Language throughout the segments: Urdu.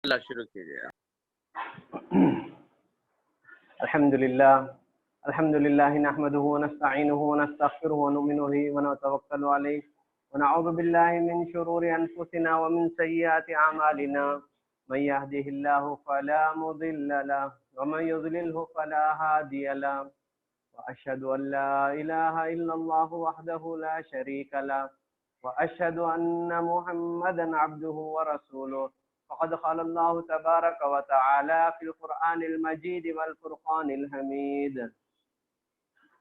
اللہ شروع کیجیے. الحمد لله نحمده ونستعينه ونستغفره ونؤمن به ونتوكل عليه ونعوذ بالله من شرور أنفسنا ومن سيئات أعمالنا من يهده الله فلا مضل له ومن يضلله فلا هادي له وأشهد أن لا إله إلا الله وحده لا شريك له وأشهد أن محمدا عبده ورسوله. فقد قال الله تبارك وتعالى في القرآن المجيد والفرقان الحميد: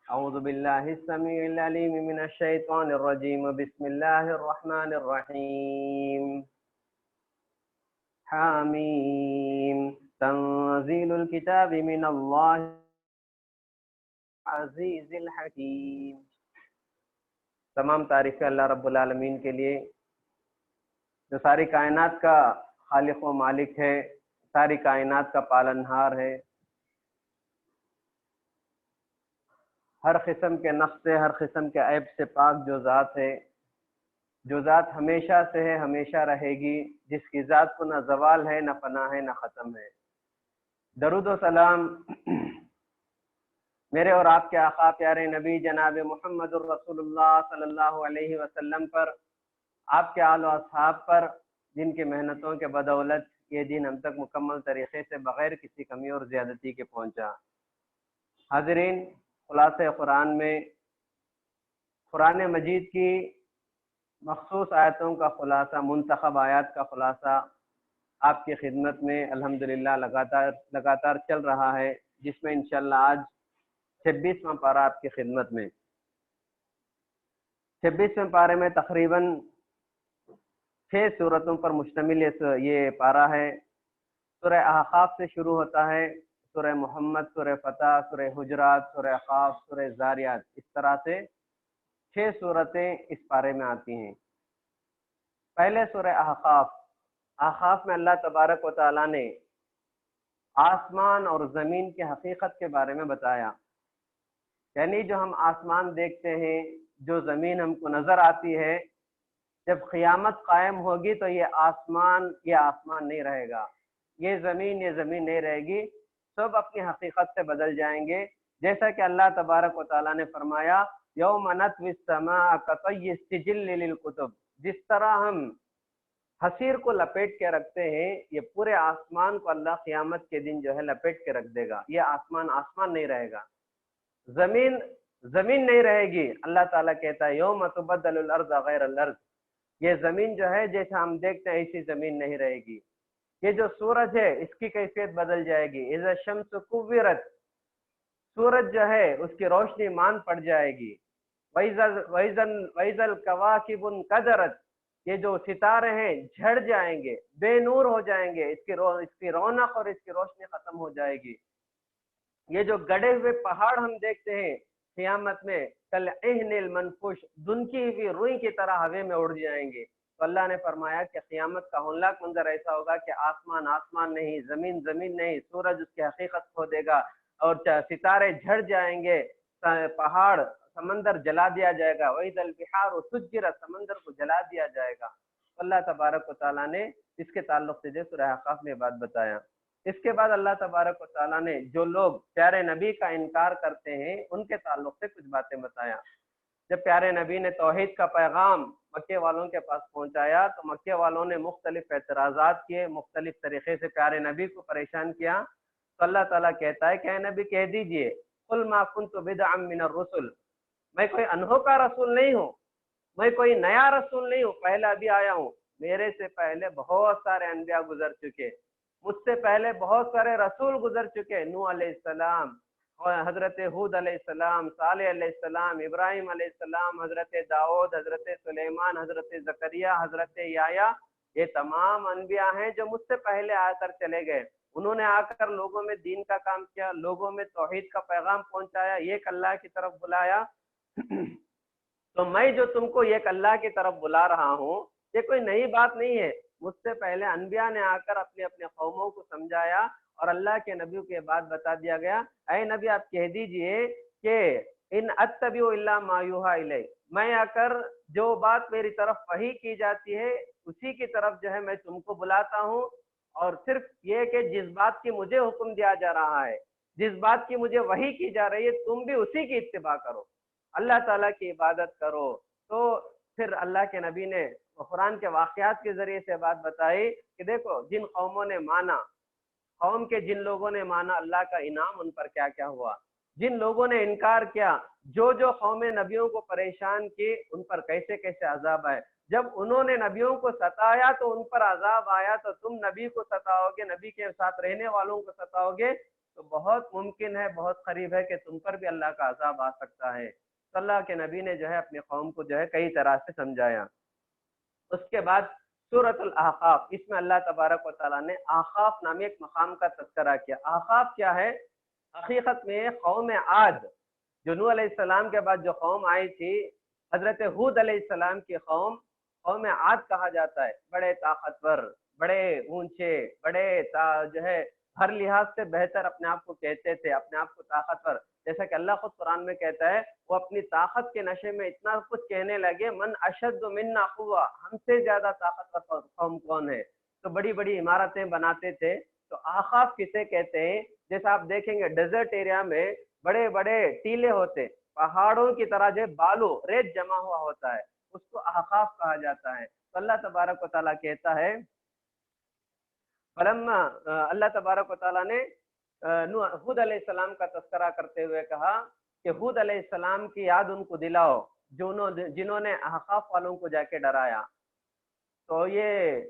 أعوذ بالله السميع العليم من الشيطان الرجيم. بسم الله الرحمن الرحيم. حاميم تنزيل الكتاب من الله العزيز الحكيم. تمام تعریفیں اللہ رب العالمین کے لیے جو ساری کائنات کا خالق و مالک ہے، ساری کائنات کا پالنہار ہے، ہر قسم کے نقص سے، ہر قسم کے عیب سے پاک جو ذات ہے، جو ذات ہمیشہ سے ہے، ہمیشہ رہے گی، جس کی ذات کو نہ زوال ہے، نہ فنا ہے، نہ ختم ہے. درود و سلام میرے اور آپ کے آقا پیارے نبی جناب محمد الرسول اللہ صلی اللہ علیہ وسلم پر، آپ کے آل و اصحاب پر، جن کی محنتوں کے بدولت یہ دین ہم تک مکمل طریقے سے بغیر کسی کمی اور زیادتی کے پہنچا. حاضرین، خلاصہ قرآن میں قرآن مجید کی مخصوص آیتوں کا خلاصہ، منتخب آیات کا خلاصہ آپ کی خدمت میں الحمدللہ لگاتار چل رہا ہے، جس میں انشاءاللہ آج 26واں پارہ آپ کی خدمت میں. 26ویں پارے میں تقریباً 6 سورتوں پر مشتمل یہ پارہ ہے. سورہ احقاف سے شروع ہوتا ہے، سورہ محمد، سورہ فتح، سورہ حجرات، سورہ قاف، سورہ ذاریات، اس طرح سے 6 سورتیں اس پارے میں آتی ہیں. پہلے سورہ احقاف میں اللہ تبارک و تعالیٰ نے آسمان اور زمین کی حقیقت کے بارے میں بتایا. یعنی جو ہم آسمان دیکھتے ہیں، جو زمین ہم کو نظر آتی ہے، جب قیامت قائم ہوگی تو یہ آسمان نہیں رہے گا، یہ زمین نہیں رہے گی، سب اپنی حقیقت سے بدل جائیں گے. جیسا کہ اللہ تبارک و تعالیٰ نے فرمایا: یوم نطوی السماء کطی السجل للکتب. جس طرح ہم حسیر کو لپیٹ کے رکھتے ہیں، یہ پورے آسمان کو اللہ قیامت کے دن جو ہے لپیٹ کے رکھ دے گا. یہ آسمان نہیں رہے گا، زمین نہیں رہے گی. اللہ تعالیٰ کہتا ہے: یوم تبدل الارض غیر الارض. یہ زمین جو ہے جیسا ہم دیکھتے ہیں ایسی زمین نہیں رہے گی. یہ جو سورج ہے اس کی کیفیت بدل جائے گی. اذا الشمس کورت، سورج جو ہے اس کی روشنی مان پڑ جائے گی. وَإِذَا الْكَوَاكِبُ انْقَدَرَتْ، یہ جو ستارے ہیں جھڑ جائیں گے، بے نور ہو جائیں گے، اس کی رونق اور اس کی روشنی ختم ہو جائے گی. یہ جو گڑے ہوئے پہاڑ ہم دیکھتے ہیں قیامت میں کالعہن المنفوش، دھنکی ہوئی روئی کی طرح ہوے میں اڑ جائیں گے. تو اللہ نے فرمایا کہ قیامت کا ہولناک منظر ایسا ہوگا کہ آسمان نہیں، زمین نہیں، سورج اس کی حقیقت کھو دے گا، اور ستارے جھڑ جائیں گے، پہاڑ سمندر جلا دیا جائے گا. وَإِذَا الْبِحَارُ سُجِّرَتْ، سمندر کو جلا دیا جائے گا. اللہ تبارک و تعالیٰ نے اس کے تعلق سے سورہ احقاف میں بات بتایا. اس کے بعد اللہ تبارک و تعالیٰ نے جو لوگ پیارے نبی کا انکار کرتے ہیں ان کے تعلق سے کچھ باتیں بتایا. جب پیارے نبی نے توحید کا پیغام مکے والوں کے پاس پہنچایا تو مکے والوں نے مختلف اعتراضات کیے، مختلف طریقے سے پیارے نبی کو پریشان کیا. تو اللہ تعالیٰ کہتا ہے کہ اے نبی کہہ دیجئے: قل ما كنت بدعا من الرسل، میں کوئی انوکھا رسول نہیں ہوں، میں کوئی نیا رسول نہیں ہوں، پہلا بھی آیا ہوں. میرے سے پہلے بہت سارے انبیاء گزر چکے، مجھ سے پہلے بہت سارے رسول گزر چکے. نوح علیہ السلام، حضرت ہود علیہ السلام، صالح علیہ السلام، ابراہیم علیہ السلام، حضرت داؤد، حضرت سلیمان، حضرت زکریا، حضرت یحییٰ، یہ تمام انبیاء ہیں جو مجھ سے پہلے آ کر چلے گئے. انہوں نے آ کر لوگوں میں دین کا کام کیا، لوگوں میں توحید کا پیغام پہنچایا، ایک اللہ کی طرف بلایا. تو میں جو تم کو ایک اللہ کی طرف بلا رہا ہوں، یہ کوئی نئی بات نہیں ہے. مجھ سے پہلے انبیاء نے آ کر اپنے قوموں کو سمجھایا اور اللہ کے نبیوں کے بعد بتا دیا گیا. اے نبی آپ کہہ دیجئے کہ ان اتبع الا ما یوحى الی، میں آ کر جو بات میری طرف وحی کی جاتی ہے اسی کی طرف جو ہے میں تم کو بلاتا ہوں، اور صرف یہ کہ جس بات کی مجھے حکم دیا جا رہا ہے، جس بات کی مجھے وحی کی جا رہی ہے، تم بھی اسی کی اتباع کرو، اللہ تعالیٰ کی عبادت کرو۔ تو پھر اللہ کے نبی نے قرآن کے واقعات کے ذریعے سے بات بتائی کہ دیکھو جن قوموں نے مانا، قوم کے جن لوگوں نے مانا، اللہ کا انعام ان پر کیا کیا ہوا، جن لوگوں نے انکار کیا، جو جو قوم نبیوں کو پریشان کی، ان پر کیسے کیسے عذاب آئے۔ جب انہوں نے نبیوں کو ستایا تو ان پر عذاب آیا، تو تم نبی کو ستاؤ گے، نبی کے ساتھ رہنے والوں کو ستاؤ گے، تو بہت ممکن ہے، بہت قریب ہے کہ تم پر بھی اللہ کا عذاب آ سکتا ہے۔ تو اللہ کے نبی نے جو ہے اپنی قوم کو جو ہے کئی طرح سے سمجھایا۔ اس کے بعد سورۃ الاحقاف، اس میں اللہ تبارک و تعالیٰ نے احقاف نامی ایک مقام کا تذکرہ کیا۔ احقاف کیا ہے؟ حقیقت میں قوم عاد، جو نوح علیہ السلام کے بعد جو قوم آئی تھی، حضرت ہود علیہ السلام کی قوم، قوم عاد کہا جاتا ہے۔ بڑے طاقتور، بڑے اونچے، بڑے جو ہے ہر لحاظ سے بہتر اپنے آپ کو کہتے تھے، اپنے آپ کو طاقتور، جیسا کہ اللہ خود قرآن میں کہتا ہے، وہ اپنی طاقت کے نشے میں اتنا کچھ کہنے لگے، من اشد منا قوہ، ہم سے زیادہ طاقتور قوم کون ہے؟ تو بڑی بڑی عمارتیں بناتے تھے۔ تو احقاف کسے کہتے ہیں؟ جیسا آپ دیکھیں گے ڈیزرٹ ایریا میں بڑے بڑے ٹیلے ہوتے، پہاڑوں کی طرح جو بالو ریت جمع ہوا ہوتا ہے، اس کو احقاف کہا جاتا ہے۔ تو اللہ تبارک و تعالیٰ کہتا ہے، فلما اللہ تبارک و تعالیٰ نے ہود علیہ السلام کا تذکرہ کرتے ہوئے کہا کہ ہود علیہ السلام کی یاد ان کو دلاؤ جنہوں نے احقاف والوں کو جا کے ڈرایا۔ تو یہ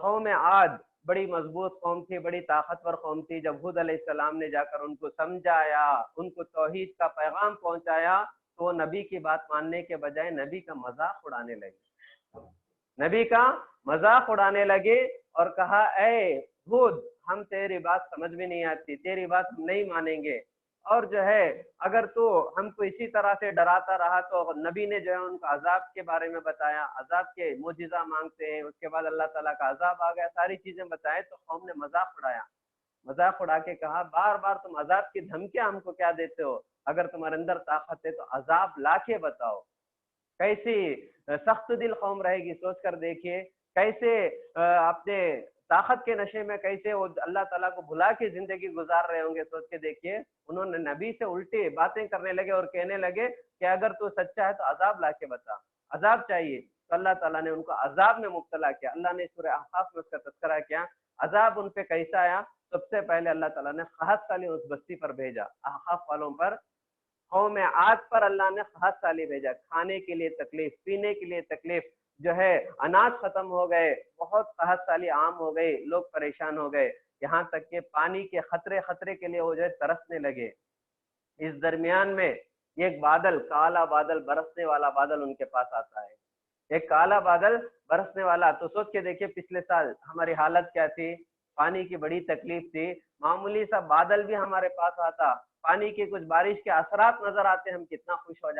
قوم عاد بڑی مضبوط قوم تھی، بڑی طاقتور قوم تھی۔ جب ہود علیہ السلام نے جا کر ان کو سمجھایا، ان کو توحید کا پیغام پہنچایا، تو وہ نبی کی بات ماننے کے بجائے نبی کا مذاق اڑانے لگے، نبی کا مذاق اڑانے لگے اور کہا اے ہود، ہم تیری بات سمجھ میں نہیں آتی، تیری بات ہم نہیں مانیں گے، اور جو ہے اگر تو ہم کو اسی طرح سے ڈراتا رہا تو نبی نے جو ہے ان کو عذاب کے بارے میں بتایا، عذاب کے معجزہ مانگتے ہیں، اس کے بعد اللہ تعالیٰ کا عذاب آ گیا، ساری چیزیں بتائیں، تو قوم نے مذاق اڑایا، مذاق اڑا کے کہا بار بار تم عذاب کی دھمکیاں ہم کو کیا دیتے ہو؟ اگر تمہارے اندر طاقت ہے تو عذاب لا کے بتاؤ۔ کیسی سخت دل قوم رہے گی، سوچ کر دیکھیے، کیسے اپنے طاقت کے نشے میں کیسے وہ اللہ تعالیٰ کو بھلا کے زندگی گزار رہے ہوں گے، سوچ کے دیکھیے۔ انہوں نے نبی سے الٹی باتیں کرنے لگے اور کہنے لگے کہ اگر تو سچا ہے تو عذاب لا کے بتا، عذاب چاہیے۔ تو اللہ تعالیٰ نے ان کو عذاب میں مبتلا کیا۔ اللہ نے سورہ احقاف میں اس کا تذکرہ کیا، عذاب ان پہ کیسا آیا۔ سب سے پہلے اللہ تعالیٰ نے قحط سالی اس بستی پر بھیجا، احقاف والوں پر، قوم عاد پر اللہ نے قحط سالی بھیجا، کھانے کے لیے تکلیف، پینے کے لیے تکلیف، جو ہے اناج ختم ہو گئے، بہت قحط سالی عام ہو گئی، لوگ پریشان ہو گئے، یہاں تک کہ پانی کے خطرے کے لیے وہ جو ہے ترسنے لگے۔ اس درمیان میں ایک بادل، کالا بادل، برسنے والا بادل ان کے پاس آتا ہے، ایک کالا بادل برسنے والا۔ تو سوچ کے دیکھیے پچھلے سال ہماری حالت کیا تھی، پانی کی بڑی تکلیف تھی، معمولی سا بادل بھی ہمارے پاس آتا، پانی کی کچھ بارش کے اثرات نظر آتے، ہم کتنا خوش ہو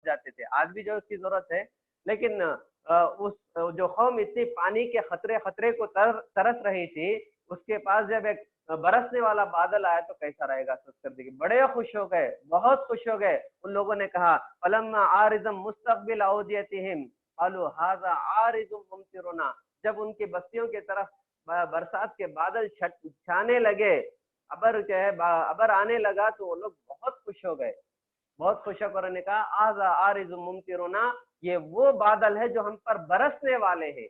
جاتے تھے۔ آج بھی جو اس کی ضرورت ہے، لیکن اس جو قوم اتنی پانی کے خطرے کو ترس رہی تھی، اس کے پاس جب ایک برسنے والا بادل آیا تو کیسا رہے گا، سوچ کر دیکھیے، بڑے خوش ہو گئے، بہت خوش ہو گئے۔ ان لوگوں نے کہا فلما عارض مستقبل اودیتہم قالوا ھذا عارض ممطرنا، جب ان کی بستیوں کی طرف برسات کے بادل چھانے لگے، ابر آنے لگا، تو وہ لوگ بہت خوش ہو گئے، بہت خوش ہو کر نے کہا ھذا عارض ممطرنا، یہ وہ بادل ہے جو ہم پر برسنے والے ہیں،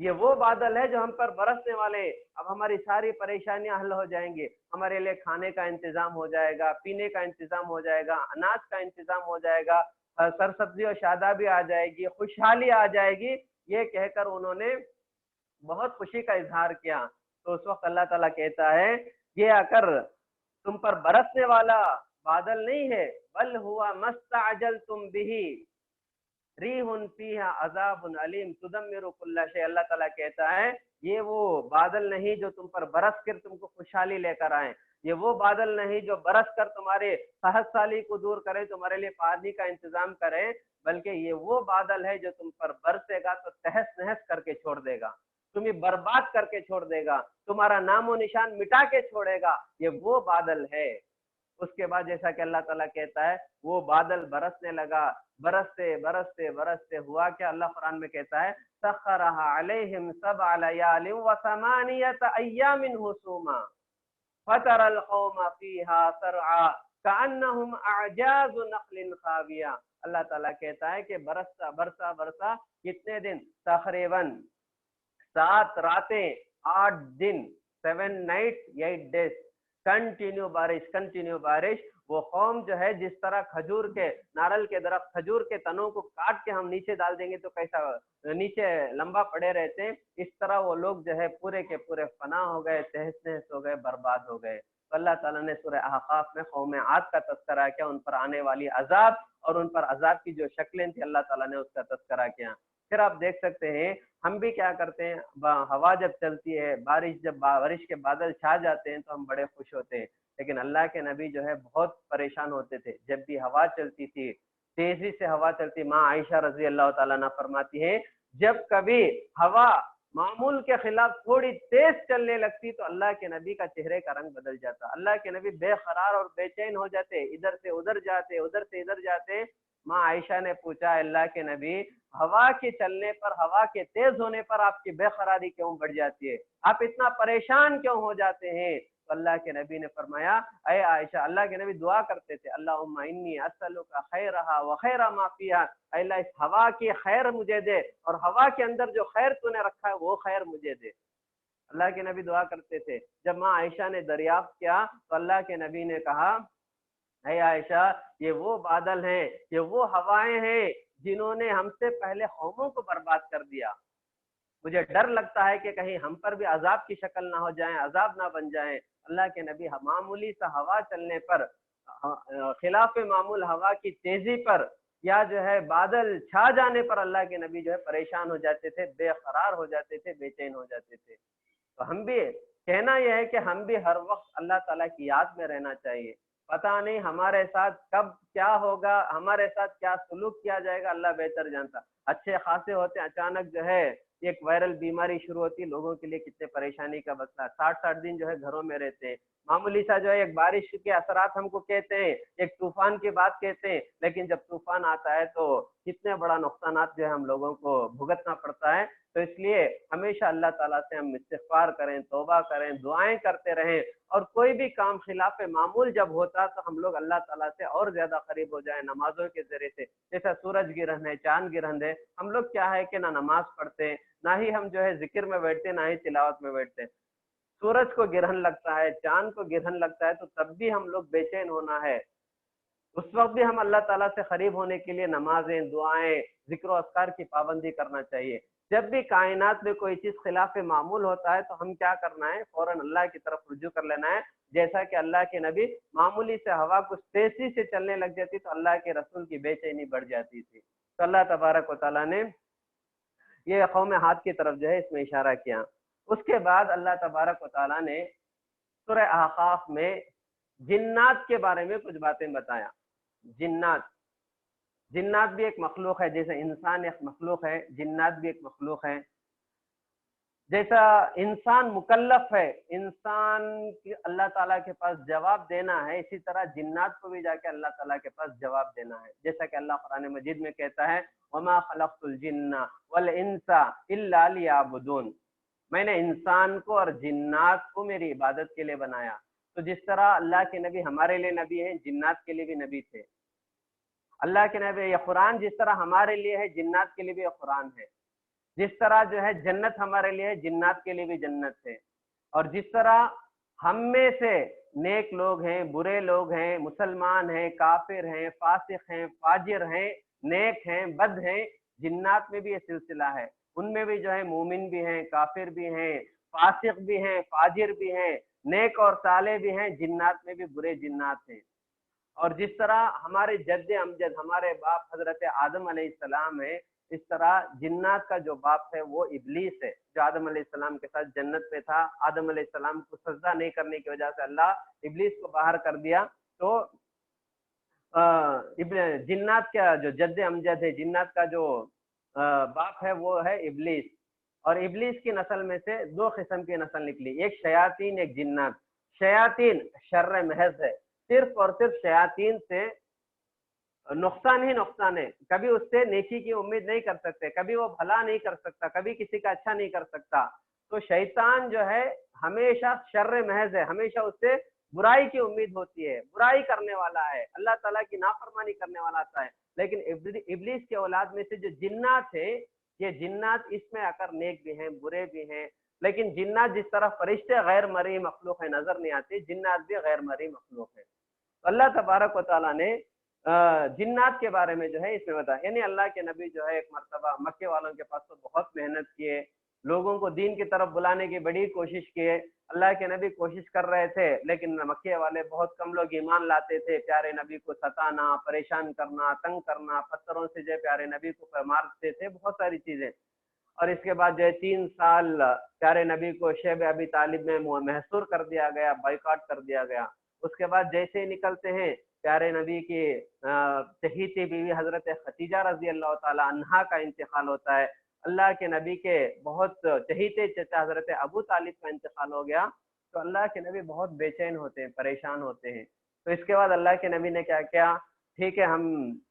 یہ وہ بادل ہے جو ہم پر برسنے والے ہیں، اب ہماری ساری پریشانیاں حل ہو جائیں گی، ہمارے لیے کھانے کا انتظام ہو جائے گا، پینے کا انتظام ہو جائے گا، اناج کا انتظام ہو جائے گا، سرسبزی و شادابی آ جائے گی، خوشحالی آ جائے گی۔ یہ کہہ کر انہوں نے بہت خوشی کا اظہار کیا۔ تو اس وقت اللہ تعالیٰ کہتا ہے یہ آ کر تم پر برسنے والا بادل نہیں ہے، بل ہوا مستعجلتم بہ ریح فیہا عذاب علیم تدمر کل شیء، اللہ تعالیٰ کہتا ہے یہ وہ بادل نہیں جو تم پر برس کر تم کو خوشحالی لے کر آئیں، یہ وہ بادل نہیں جو برس کر تمہارے قحط سالی کو دور کرے، تمہارے لیے پانی کا انتظام کرے، بلکہ یہ وہ بادل ہے جو تم پر برسے گا تو تہس نہس کر کے چھوڑ دے گا، تمہیں برباد کر کے چھوڑ دے گا، تمہارا نام و نشان مٹا کے چھوڑے گا، یہ وہ بادل ہے۔ اس کے بعد جیسا کہ اللہ تعالیٰ کہتا ہے وہ بادل برسنے لگا، برستے برستے برستے ہوا کیا، اللہ قرآن میں کہتا ہے سخرها علیہم سبع لیال وثمانیۃ ایام حسوما فتر القوم فیها سرعا کأنہم اعجاز نخل خاویہ۔ اللہ تعالیٰ کہتا ہے کہ برستا برسا برسا کتنے دن، تقریباً 7 راتیں 8 دن، 7 nights 8 days کنٹینیو بارش۔ وہ قوم جو ہے جس طرح کھجور کے نارل کے درخت کھجور کے تنوں کو کاٹ کے ہم نیچے ڈال دیں گے تو کیسا نیچے لمبا پڑے رہتے ہیں، اس طرح وہ لوگ جو ہے پورے کے پورے فنا ہو گئے، تہس نہس ہو گئے، برباد ہو گئے۔ تو اللہ تعالیٰ نے سورہ احقاف میں قوم عاد کا تذکرہ کیا، ان پر آنے والی عذاب اور ان پر عذاب کی جو شکلیں تھیں اللہ تعالیٰ نے اس کا تذکرہ کیا۔ پھر آپ دیکھ سکتے ہیں ہم بھی کیا کرتے ہیں، ہوا جب چلتی ہے، جب بارش کے بادل چھا جاتے ہیں تو ہم بڑے خوش ہوتے ہیں، لیکن اللہ کے نبی جو ہے بہت پریشان ہوتے تھے جب بھی ہوا چلتی تھی، تیزی سے ہوا چلتی۔ ماں عائشہ رضی اللہ تعالیٰ عنہ فرماتی ہیں جب کبھی ہوا معمول کے خلاف تھوڑی تیز چلنے لگتی تو اللہ کے نبی کا چہرے کا رنگ بدل جاتا، اللہ کے نبی بے قرار اور بے چین ہو جاتے، ادھر سے ادھر جاتے، ادھر سے ادھر جاتے۔ ماں عائشہ نے پوچھا اللہ کے نبی ہوا کے چلنے پر، ہوا کے تیز ہونے پر آپ کی بے قراری کیوں بڑھ جاتی ہے، آپ اتنا پریشان کیوں ہو جاتے ہیں؟ تو اللہ کے نبی نے فرمایا اے عائشہ، اللہ کے نبی دعا کرتے تھے اللہم انی اسألک خیرہا وخیر ما فیہا، اے اللہ اس ہوا کی خیر مجھے دے اور ہوا کے اندر جو خیر تو نے رکھا ہے وہ خیر مجھے دے۔ اللہ کے نبی دعا کرتے تھے۔ جب ماں عائشہ نے دریافت کیا تو اللہ کے نبی نے کہا اے عائشہ یہ وہ بادل ہیں، یہ وہ ہوائیں ہیں جنہوں نے ہم سے پہلے قوموں کو برباد کر دیا، مجھے ڈر لگتا ہے کہ کہیں ہم پر بھی عذاب کی شکل نہ ہو جائیں، عذاب نہ بن جائیں۔ اللہ کے نبی معمولی سا ہوا چلنے پر، خلاف معمول ہوا کی تیزی پر یا جو ہے بادل چھا جانے پر اللہ کے نبی جو ہے پریشان ہو جاتے تھے، بے قرار ہو جاتے تھے، بے چین ہو جاتے تھے۔ تو ہم بھی کہنا یہ ہے کہ ہم بھی ہر وقت اللہ تعالیٰ کی یاد میں رہنا چاہیے۔ پتہ نہیں ہمارے ساتھ کب کیا ہوگا، ہمارے ساتھ کیا سلوک کیا جائے گا، اللہ بہتر جانتا۔ اچھے خاصے ہوتے اچانک جو ہے ایک وائرل بیماری شروع ہوتی، لوگوں کے لیے کتنے پریشانی کا مسئلہ، 60 دن جو ہے گھروں میں رہتے ہیں۔ معمولی سا جو ہے ایک بارش کے اثرات ہم کو کہتے ہیں، ایک طوفان کی بات کہتے ہیں، لیکن جب طوفان آتا ہے تو کتنے بڑا نقصانات جو ہے ہم لوگوں کو بھگتنا پڑتا ہے۔ تو اس لیے ہمیشہ اللہ تعالیٰ سے ہم استغفار کریں، توبہ کریں، دعائیں کرتے رہیں، اور کوئی بھی کام خلاف معمول جب ہوتا تو ہم لوگ اللہ تعالیٰ سے اور زیادہ قریب ہو جائیں نمازوں کے ذریعے سے۔ جیسا سورج گرہن ہے، چاند گرہن ہے، ہم لوگ کیا ہے کہ نہ نماز پڑھتے ہیں، نہ ہی ہم جو ہے ذکر میں بیٹھتے، نہ ہی تلاوت میں بیٹھتے۔ سورج کو گرہن لگتا ہے، چاند کو گرہن لگتا ہے تو تب بھی ہم لوگ بے چین ہونا ہے، اس وقت بھی ہم اللہ تعالیٰ سے قریب ہونے کے لیے نمازیں، دعائیں، ذکر و اذکار کی پابندی کرنا چاہیے۔ جب بھی کائنات میں کوئی چیز خلاف معمول ہوتا ہے تو ہم کیا کرنا ہے، فوراً اللہ کی طرف رجوع کر لینا ہے۔ جیسا کہ اللہ کے نبی معمولی سے ہوا کچھ تیزی سے چلنے لگ جاتی تو اللہ کے رسول کی بے چینی بڑھ جاتی تھی۔ تو اللہ تبارک و تعالیٰ نے یہ قوم عاد کی طرف جو ہے اس میں اشارہ کیا۔ اس کے بعد اللہ تبارک و تعالیٰ نے سورہ احقاف میں جنات کے بارے میں کچھ باتیں بتایا۔ جنات بھی ایک مخلوق ہے، جیسے انسان ایک مخلوق ہے، جنات بھی ایک مخلوق ہے۔ جیسا انسان مکلف ہے، انسان کی اللہ تعالیٰ کے پاس جواب دینا ہے، اسی طرح جنات کو بھی جا کے اللہ تعالیٰ کے پاس جواب دینا ہے۔ جیسا کہ اللہ قرآن مجید میں کہتا ہے وَمَا خَلَقْتُ الْجِنَّ وَالْإِنسَ إِلَّا لِيَعْبُدُونَ، میں نے انسان کو اور جنات کو میری عبادت کے لیے بنایا۔ تو جس طرح اللہ کے نبی ہمارے لیے نبی ہیں، جنات کے لیے بھی نبی تھے۔ اللہ کے نبی یہ قرآن جس طرح ہمارے لیے ہے، جنات کے لیے بھی یہ قرآن ہے۔ جس طرح جو ہے جنت ہمارے لیے ہے، جنات کے لیے بھی جنت ہے۔ اور جس طرح ہم میں سے نیک لوگ ہیں، برے لوگ ہیں، مسلمان ہیں، کافر ہیں، فاسق ہیں، فاجر ہیں، نیک ہیں، بد ہیں، جنات میں بھی یہ سلسلہ ہے۔ ان میں بھی جو ہے مومن بھی ہیں، کافر بھی ہیں، فاسق بھی ہیں، فاجر بھی ہیں، نیک اور صالح بھی ہیں، جنات میں بھی برے جنات ہیں۔ اور جس طرح ہمارے جد امجد ہمارے باپ حضرت آدم علیہ السلام ہے، اس طرح جنات کا جو باپ ہے وہ ابلیس ہے، جو آدم علیہ السلام کے ساتھ جنت میں تھا۔ آدم علیہ السلام کو سجدہ نہیں کرنے کی وجہ سے اللہ ابلیس کو باہر کر دیا۔ تو جنات کا جو جد امجد ہے، جنات کا جو باپ ہے وہ ہے ابلیس۔ اور ابلیس کی نسل میں سے 2 قسم کی نسل نکلی، ایک شیاطین، ایک جنات۔ شیاطین شر محض ہے، صرف اور صرف شیاطین سے نقصان ہی نقصان ہے. کبھی اس سے نیکی کی امید نہیں کر سکتے, کبھی وہ بھلا نہیں کر سکتا, کبھی کسی کا اچھا نہیں کر سکتا. تو شیطان جو ہے ہمیشہ شر محض ہے, ہمیشہ اس سے برائی کی امید ہوتی ہے, برائی کرنے والا ہے, اللہ تعالیٰ کی نافرمانی کرنے والا آتا ہے. لیکن ابلیس کے اولاد میں سے جو جنات ہیں, یہ جنات اس میں آ کر نیک بھی ہیں, برے بھی ہیں. لیکن جنات جس طرح فرشتے غیر مرئی مخلوق ہیں نظر نہیں آتے, جنات بھی غیر مرئی مخلوق ہیں. تو اللہ تبارک و تعالیٰ نے جنات کے بارے میں جو ہے اس میں بتایا. یعنی اللہ کے نبی جو ہے ایک مرتبہ مکے والوں کے پاس تو بہت محنت کیے, لوگوں کو دین کی طرف بلانے کی بڑی کوشش کیے. اللہ کے نبی کوشش کر رہے تھے, لیکن مکے والے بہت کم لوگ ایمان لاتے تھے. پیارے نبی کو ستانا, پریشان کرنا, تنگ کرنا, پتھروں سے جو پیارے نبی کو مارتے تھے, بہت ساری چیزیں. اور اس کے بعد جو ہے 3 سال پیارے نبی کو شیب ابی طالب میں محصور کر دیا گیا, بائیکاٹ کر دیا گیا. اس کے بعد جیسے ہی نکلتے ہیں, پیارے نبی کی چہیتی بیوی حضرت خدیجہ رضی اللہ تعالی عنہا کا انتقال ہوتا ہے. اللہ کے نبی کے بہت چہیتے چچا حضرت ابو طالب کا انتقال ہو گیا. تو اللہ کے نبی بہت بے چین ہوتے ہیں, پریشان ہوتے ہیں. تو اس کے بعد اللہ کے نبی نے کیا کیا, ٹھیک ہے ہم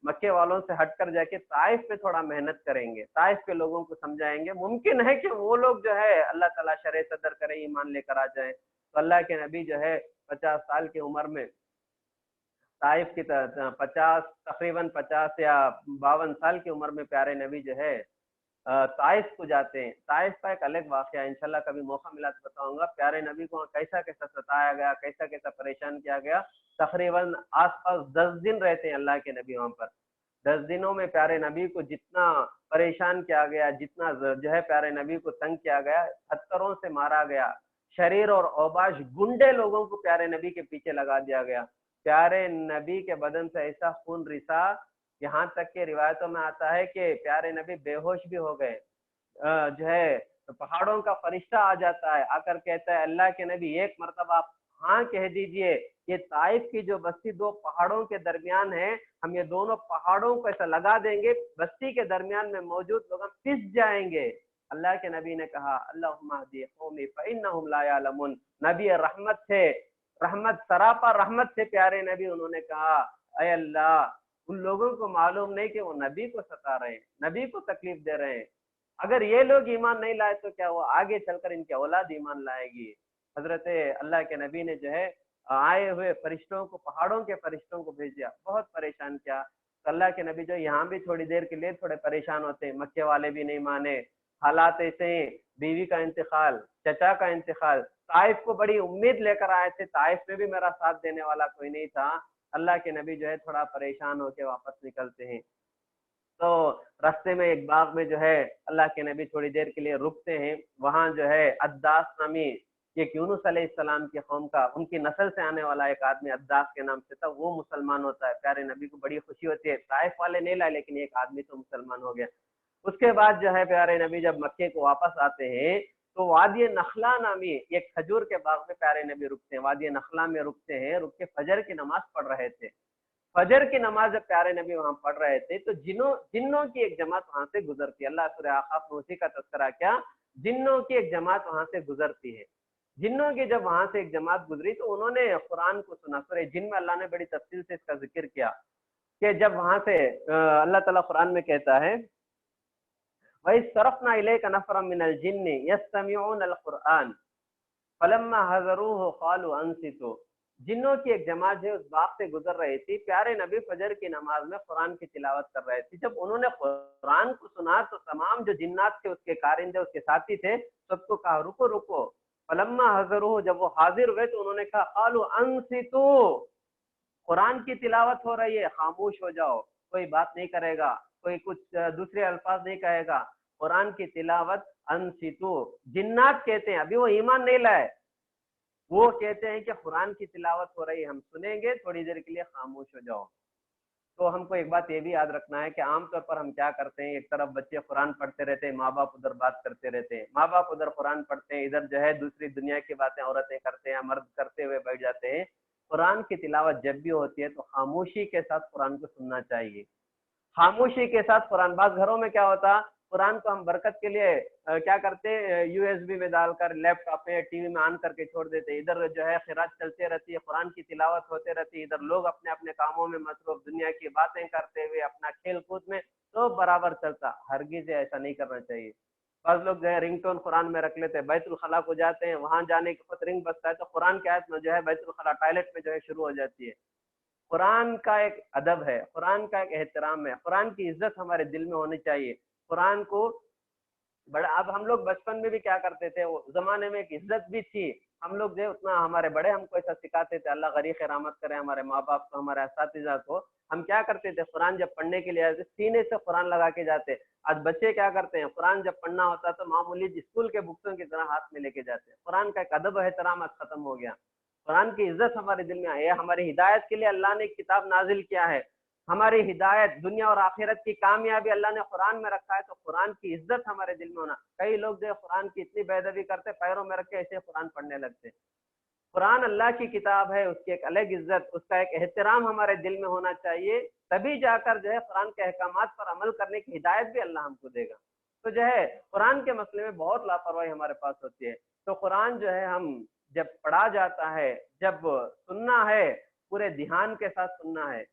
مکے والوں سے ہٹ کر جا کے طائف پہ تھوڑا محنت کریں گے, طائف کے لوگوں کو سمجھائیں گے, ممکن ہے کہ وہ لوگ جو ہے اللہ تعالیٰ شرع صدر کرے, ایمان لے کر آ جائیں. تو اللہ کے نبی جو ہے 50 سال کی عمر میں طائف کی تقریباً 50 یا 52 سال کی عمر میں پیارے نبی جو ہے طائف کو جاتے ہیں. طائف کا ایک الگ واقعہ انشاءاللہ کبھی موقع ملا تو بتاؤں گا. پیارے نبی کو کیسا کیسا ستایا گیا, کیسا کیسا پریشان کیا گیا. تقریباً آس پاس 10 دن رہتے ہیں اللہ کے نبی وہاں پر. 10 دنوں میں پیارے نبی کو جتنا پریشان کیا گیا, جتنا جو ہے پیارے نبی کو تنگ کیا گیا, پتھروں سے مارا گیا, شریر اور اوباش گنڈے لوگوں کو پیارے نبی کے پیچھے لگا دیا گیا. پیارے نبی کے بدن سے ایسا خون رسا, یہاں تک کہ روایتوں میں آتا ہے کہ پیارے نبی بے ہوش بھی ہو گئے. جو ہے پہاڑوں کا فرشتہ آ جاتا ہے, آ کر کہتا ہے اللہ کے نبی ایک مرتبہ آپ ہاں کہہ دیجئے, یہ طائف کی جو بستی 2 پہاڑوں کے درمیان ہے, ہم یہ دونوں پہاڑوں کو ایسا لگا دیں گے, بستی کے درمیان میں موجود لوگ ہم پس جائیں گے. اللہ کے نبی نے کہا اللہم اہدی قومی فانہم لا یعلمون. نبی رحمت تھے, رحمت سراپا رحمت سے پیارے نبی, انہوں نے کہا اے اللہ ان لوگوں کو معلوم نہیں کہ وہ نبی کو ستا رہے ہیں, نبی کو تکلیف دے رہے ہیں. اگر یہ لوگ ایمان نہیں لائے تو کیا وہ آگے چل کر ان کی اولاد ایمان لائے گی. حضرت اللہ کے نبی نے جو ہے آئے ہوئے فرشتوں کو, پہاڑوں کے فرشتوں کو بھیج دیا, بہت پریشان کیا. تو اللہ کے نبی جو یہاں بھی تھوڑی دیر کے لیے تھوڑے پریشان ہوتے ہیں, مکے والے بھی نہیں مانے, حالات ایسے ہیں, بیوی کا انتقال, چچا کا انتقال. طائف کو بڑی امید لے کر آئے تھے, طائف میں بھی میرا ساتھ دینے والا کوئی نہیں تھا. اللہ کے نبی جو ہے تھوڑا پریشان ہو کے واپس نکلتے ہیں. تو راستے میں ایک باغ میں جو ہے اللہ کے نبی تھوڑی دیر کے لیے رکتے ہیں. وہاں جو ہے عداس نامی ایک یونس علیہ السلام کی قوم کا, ان کی نسل سے آنے والا ایک آدمی عداس کے نام سے تھا, وہ مسلمان ہوتا ہے. پیارے نبی کو بڑی خوشی ہوتی ہے, طائف والے نہیں لائے لیکن ایک آدمی تو مسلمان ہو گیا. اس کے بعد جو ہے پیارے نبی جب مکے کو واپس آتے ہیں تو وادی نخلا نامی ایک کھجور کے باغ میں پیارے نبی رکتے ہیں, وادی نخلا میں رکتے ہیں. رک کے فجر کی نماز پڑھ رہے تھے. فجر کی نماز جب پیارے نبی وہاں پڑھ رہے تھے تو جنوں کی ایک جماعت وہاں سے گزرتی ہے. اللہ سورہ آقاف میں اسی کا تذکرہ کیا, جنوں کی ایک جماعت وہاں سے گزرتی ہے. جنوں کی جب وہاں سے ایک جماعت گزری تو انہوں نے قرآن کو سنا. سورہ جن میں اللہ نے بڑی تفصیل سے اس کا ذکر کیا کہ جب وہاں سے اللہ تعالیٰ قرآن میں کہتا ہے وَإِذْ صَرَفْنَا إِلَيْكَ نَفَرًا مِنَ الْجِنِّ يَسْتَمِعُونَ الْقُرْآنَ فَلَمَّا حَضَرُوهُ قَالُوا أَنصِتُوا. جنوں کی ایک جماعت جو اس باغ سے گزر رہی تھی, پیارے نبی فجر کی نماز میں قرآن کی تلاوت کر رہے تھے. جب انہوں نے قرآن کو سنا تو تمام جو جنات تھے, اس کے کارندے, اس کے ساتھی تھے, سب کو کہا رکو رکو. فلما حضروه, جب وہ حاضر ہوئے تو انہوں نے کہا قالوا انصتوا, قرآن کی تلاوت ہو رہی ہے, خاموش ہو جاؤ, کوئی بات نہیں کرے گا, کوئی کچھ دوسرے الفاظ نہیں کہے گا. قرآن کی تلاوت انصتوا. جنات کہتے ہیں, ابھی وہ ایمان نہیں لائے, وہ کہتے ہیں کہ قرآن کی تلاوت ہو رہی ہے, ہم سنیں گے, تھوڑی دیر کے لیے خاموش ہو جاؤ. تو ہم کو ایک بات یہ بھی یاد رکھنا ہے کہ عام طور پر ہم کیا کرتے ہیں, ایک طرف بچے قرآن پڑھتے رہتے ہیں, ماں باپ ادھر بات کرتے رہتے ہیں, ماں باپ ادھر قرآن پڑھتے ہیں, ادھر جو ہے دوسری دنیا کی باتیں عورتیں کرتے ہیں, مرد کرتے ہوئے بیٹھ جاتے ہیں. قرآن کی تلاوت جب بھی ہوتی ہے تو خاموشی کے ساتھ قرآن کو سننا چاہیے, خاموشی کے ساتھ قرآن. بعض گھروں میں کیا ہوتا, قرآن کو ہم برکت کے لیے کیا کرتے ہیں، USB میں ڈال کر لیپ ٹاپ میں TV میں آن کر کے چھوڑ دیتے، ادھر جو ہے قرات چلتے رہتی ہے، قرآن کی تلاوت ہوتے رہتی ہے، ادھر لوگ اپنے اپنے کاموں میں مصروف دنیا کی باتیں کرتے ہوئے اپنا کھیل کود میں، تو برابر چلتا، ہرگز ایسا نہیں کرنا چاہیے۔ بعض لوگ جو ہے رنگ ٹون قرآن میں رکھ لیتے ہیں، بیت الخلاء کو جاتے ہیں، وہاں جانے کے وقت رنگ بجتا ہے تو قرآن کی آیت میں جو ہے بیت الخلاء ٹوائلٹ میں جو ہے شروع ہو جاتی ہے۔ قرآن کا ایک ادب ہے، قرآن کا ایک احترام ہے، قرآن کی عزت ہمارے دل میں ہونی چاہیے۔ قرآن کو بڑا، اب ہم لوگ بچپن میں بھی کیا کرتے تھے، وہ زمانے میں ایک عزت بھی تھی، ہم لوگ جو اتنا، ہمارے بڑے ہم کو ایسا سکھاتے تھے، اللہ غریق رحمت کرے ہمارے ماں باپ کو، ہمارے اساتذہ کو، ہم کیا کرتے تھے، قرآن جب پڑھنے کے لیے آتے سینے سے قرآن لگا کے جاتے۔ آج بچے کیا کرتے ہیں، قرآن جب پڑھنا ہوتا تو معمولی اسکول کے بکسوں کی طرح ہاتھ میں لے کے جاتے ہیں۔ قرآن کا ایک ادب و احترام آج ختم ہو گیا۔ قرآن کی عزت ہمارے دل میں ہے، ہماری ہدایت کے لیے اللہ نے کتاب نازل کیا ہے، ہماری ہدایت دنیا اور آخرت کی کامیابی اللہ نے قرآن میں رکھا ہے، تو قرآن کی عزت ہمارے دل میں ہونا۔ کئی لوگ جو قرآن کی اتنی بے ادبی کرتے، پیروں میں رکھ کے ایسے قرآن پڑھنے لگتے۔ قرآن اللہ کی کتاب ہے، اس کی ایک الگ عزت، اس کا ایک احترام ہمارے دل میں ہونا چاہیے، تبھی جا کر جو ہے قرآن کے احکامات پر عمل کرنے کی ہدایت بھی اللہ ہم کو دے گا۔ تو جو ہے قرآن کے مسئلے میں بہت لاپرواہی ہمارے پاس ہوتی ہے۔ تو قرآن جو ہے ہم جب پڑھا جاتا ہے، جب سننا ہے، پورے دھیان کے ساتھ سننا ہے،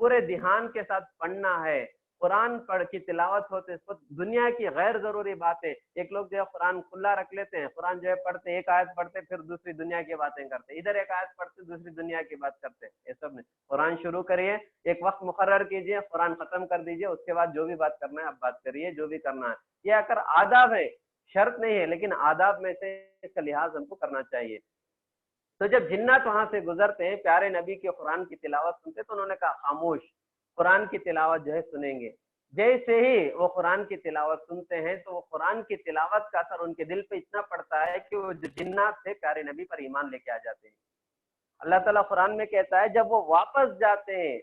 پورے دھیان کے ساتھ پڑھنا ہے۔ قرآن پڑھ کی تلاوت ہوتے دنیا کی غیر ضروری باتیں، ایک لوگ جو ہے قرآن کھلا رکھ لیتے ہیں، قرآن جو ہے پڑھتے، ایک آیت پڑھتے پھر دوسری دنیا کی باتیں کرتے، ادھر ایک آیت پڑھتے دوسری دنیا کی بات کرتے، یہ سب نہیں۔ قرآن شروع کریے، ایک وقت مقرر کیجئے، قرآن ختم کر دیجئے، اس کے بعد جو بھی بات کرنا ہے آپ بات کریے، جو بھی کرنا ہے۔ یہ اگر آداب ہے، شرط نہیں ہے، لیکن آداب میں سے اس کا لحاظ ہم کو کرنا چاہیے۔ تو جب جنات وہاں سے گزرتے ہیں، پیارے نبی کے قرآن کی تلاوت سنتے، تو انہوں نے کہا خاموش، قرآن کی تلاوت جو ہے سنیں گے۔ جیسے ہی وہ قرآن کی تلاوت سنتے ہیں تو وہ قرآن کی تلاوت کا اثر ان کے دل پہ اتنا پڑتا ہے کہ وہ جو جنات سے پیارے نبی پر ایمان لے کے آ جاتے ہیں۔ اللہ تعالیٰ قرآن میں کہتا ہے جب وہ واپس جاتے ہیں،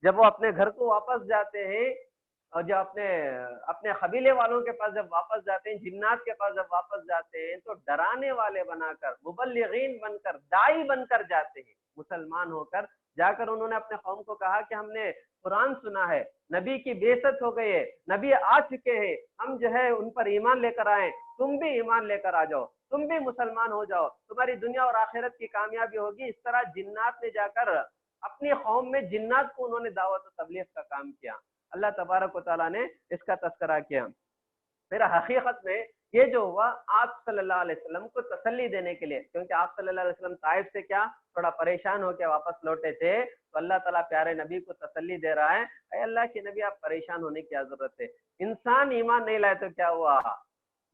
جب وہ اپنے گھر کو واپس جاتے ہیں، اور جو اپنے قبیلے والوں کے پاس جب واپس جاتے ہیں، جنات کے پاس جب واپس جاتے ہیں، تو ڈرانے والے بنا کر، مبلغین بن کر، دائی بن کر جاتے ہیں، مسلمان ہو کر جا کر انہوں نے اپنے قوم کو کہا کہ ہم نے قرآن سنا ہے، نبی کی بعثت ہو گئی ہے، نبی آ چکے ہیں، ہم جو ہے ان پر ایمان لے کر آئے، تم بھی ایمان لے کر آ جاؤ، تم بھی مسلمان ہو جاؤ، تمہاری دنیا اور آخرت کی کامیابی ہوگی۔ اس طرح جنات نے جا کر اپنی قوم میں جنات کو انہوں نے دعوت و تبلیغ کا کام کیا۔ اللہ تبارک و تعالیٰ نے اس کا تذکرہ کیا۔ پھر حقیقت میں یہ جو ہوا، آپ صلی اللہ علیہ وسلم کو تسلی دینے کے لیے، کیونکہ آپ صلی اللہ علیہ وسلم طائف سے کیا تھوڑا پریشان ہو کے واپس لوٹے تھے، تو اللہ تعالیٰ پیارے نبی کو تسلی دے رہا ہے، اے اللہ کے نبی آپ پریشان ہونے کی کیا ضرورت ہے، انسان ایمان نہیں لائے تو کیا ہوا،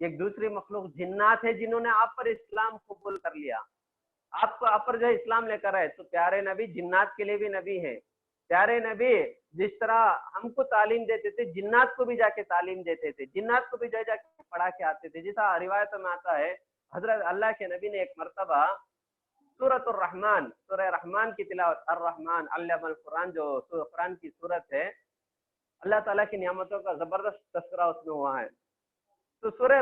ایک دوسری مخلوق جنات ہے جنہوں نے آپ پر اسلام قبول کر لیا، آپ پر جو ہے اسلام لے کر آئے، تو پیارے نبی جنات کے لیے بھی نبی ہیں۔ پیارے نبی جس طرح ہم کو تعلیم دیتے تھے، جنات کو بھی جا کے تعلیم دیتے تھے، جنات کو بھی جا کے پڑھا کے آتے تھے۔ جیسا روایت میں آتا ہے، حضرت اللہ کے نبی نے ایک مرتبہ سورۃ الرحمن، سورہ رحمان کی تلاوت، الرحمن علم القرآن، جو قرآن کی سورت ہے، اللہ تعالیٰ کی نعمتوں کا زبردست تذکرہ اس میں ہوا ہے۔ تو سورہ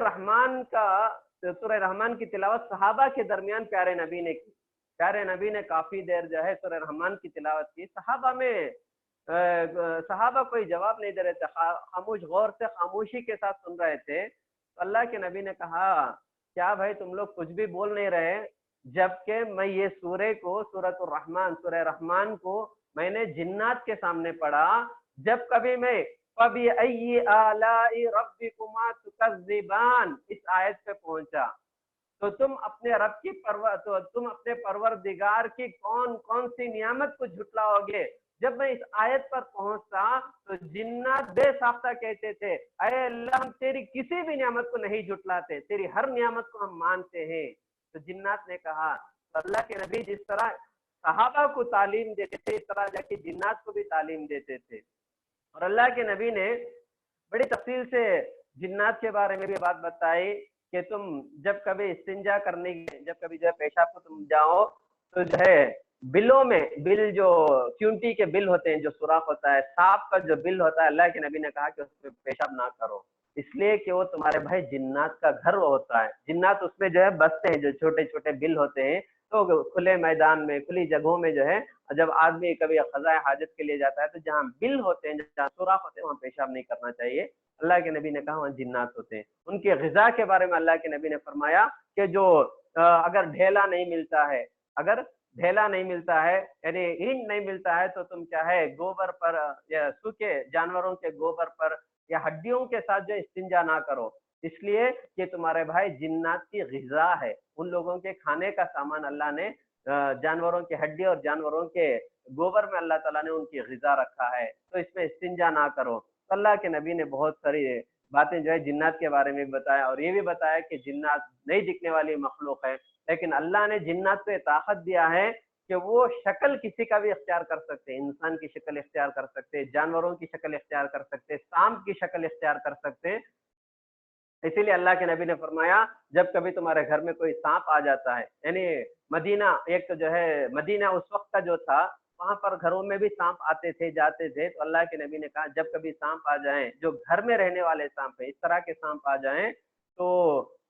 رحمان کی تلاوت صحابہ کے درمیان پیارے نبی نے کی، پیارے نبی نے کافی دیر جو ہے سورہ رحمان کی تلاوت کی، صحابہ کوئی جواب نہیں دے رہے تھے، خاموش، غور سے خاموشی کے ساتھ سن رہے تھے۔ تو اللہ کے نبی نے کہا کیا بھائی تم لوگ کچھ بھی بول نہیں رہے، جبکہ میں یہ سورہ کو، سورۃ الرحمن، سورہ رحمان کو میں نے جنات کے سامنے پڑھا، جب کبھی میں فَبِأَيِّ آلَاءِ رَبِّكُمَا تُكَذِّبَانِ اس آیت پہ پہنچا، تو تم اپنے پروردگار کی کون کون سی نعمت کو جھٹلاؤ گے۔ جب میں اس آیت پر پہنچتا تو جنات بے ساختہ کہتے تھے، اے اللہ ہم تیری کسی بھی نعمت کو نہیں جھٹلاتے، تیری ہر نعمت کو ہم مانتے ہیں۔ تو جنات نے کہا، تو اللہ کے نبی جس طرح صحابہ کو تعلیم دیتے تھے، اس طرح جا کے جنات کو بھی تعلیم دیتے تھے۔ اور اللہ کے نبی نے بڑی تفصیل سے جنات کے بارے میں بھی بات بتائی کہ تم جب کبھی استنجا کرنے، جب کبھی جو ہے پیشاب کو تم جاؤ، تو جو ہے بلوں میں، بل جو چونٹی کے بل ہوتے ہیں، جو سوراخ ہوتا ہے، سانپ کا جو بل ہوتا ہے، اللہ کے نبی نے کہا کہ اس پہ پیشاب نہ کرو، اس لیے کہ وہ تمہارے بھائی جنات کا گھر ہوتا ہے. جنات اس میں جو ہے بستے ہیں, جو چھوٹے چھوٹے بل ہوتے ہیں. تو کھلے میدان میں, کھلی جگہوں میں جو ہے جب آدمی کبھی قضائے حاجت کے لیے جاتا ہے تو جہاں بل ہوتے ہیں, جہاں سوراخ ہوتے ہیں, وہاں پیشاب نہیں کرنا چاہیے. اللہ کے نبی نے کہا وہاں جنات ہوتے ہیں. ان کی غذا کے بارے میں اللہ کے نبی نے فرمایا کہ جو اگر ڈھیلا نہیں ملتا ہے, اگر ڈھیلا نہیں ملتا ہے یعنی اینٹ نہیں ملتا ہے, تو تم کیا ہے گوبر پر یا سوکھے جانوروں کے گوبر پر یا ہڈیوں کے ساتھ جو استنجا نہ کرو, اس لیے کہ تمہارے بھائی جنات کی غذا ہے. ان لوگوں کے کھانے کا سامان اللہ نے جانوروں کی ہڈی اور جانوروں کے گوبر میں اللہ تعالیٰ نے ان کی غذا رکھا ہے, تو اس میں استنجا نہ کرو. تو اللہ کے نبی نے بہت ساری باتیں جو ہے جنات کے بارے میں بتایا, اور یہ بھی بتایا کہ جنات نہیں دکھنے والی مخلوق ہے, لیکن اللہ نے جنات کو یہ طاقت دیا ہے کہ وہ شکل کسی کا بھی اختیار کر سکتے ہیں. انسان کی شکل اختیار کر سکتے, جانوروں کی شکل اختیار کر سکتے, سانپ کی شکل اختیار کر سکتے. اسی لیے اللہ کے نبی نے فرمایا جب کبھی تمہارے گھر میں کوئی سانپ آ جاتا ہے, یعنی مدینہ ایک تو جو ہے مدینہ اس وقت کا جو تھا, وہاں پر گھروں میں بھی سانپ آتے تھے جاتے تھے, تو اللہ کے نبی نے کہا جب کبھی سانپ آ جائیں, جو گھر میں رہنے والے سانپ ہیں, اس طرح کے سانپ آ جائیں تو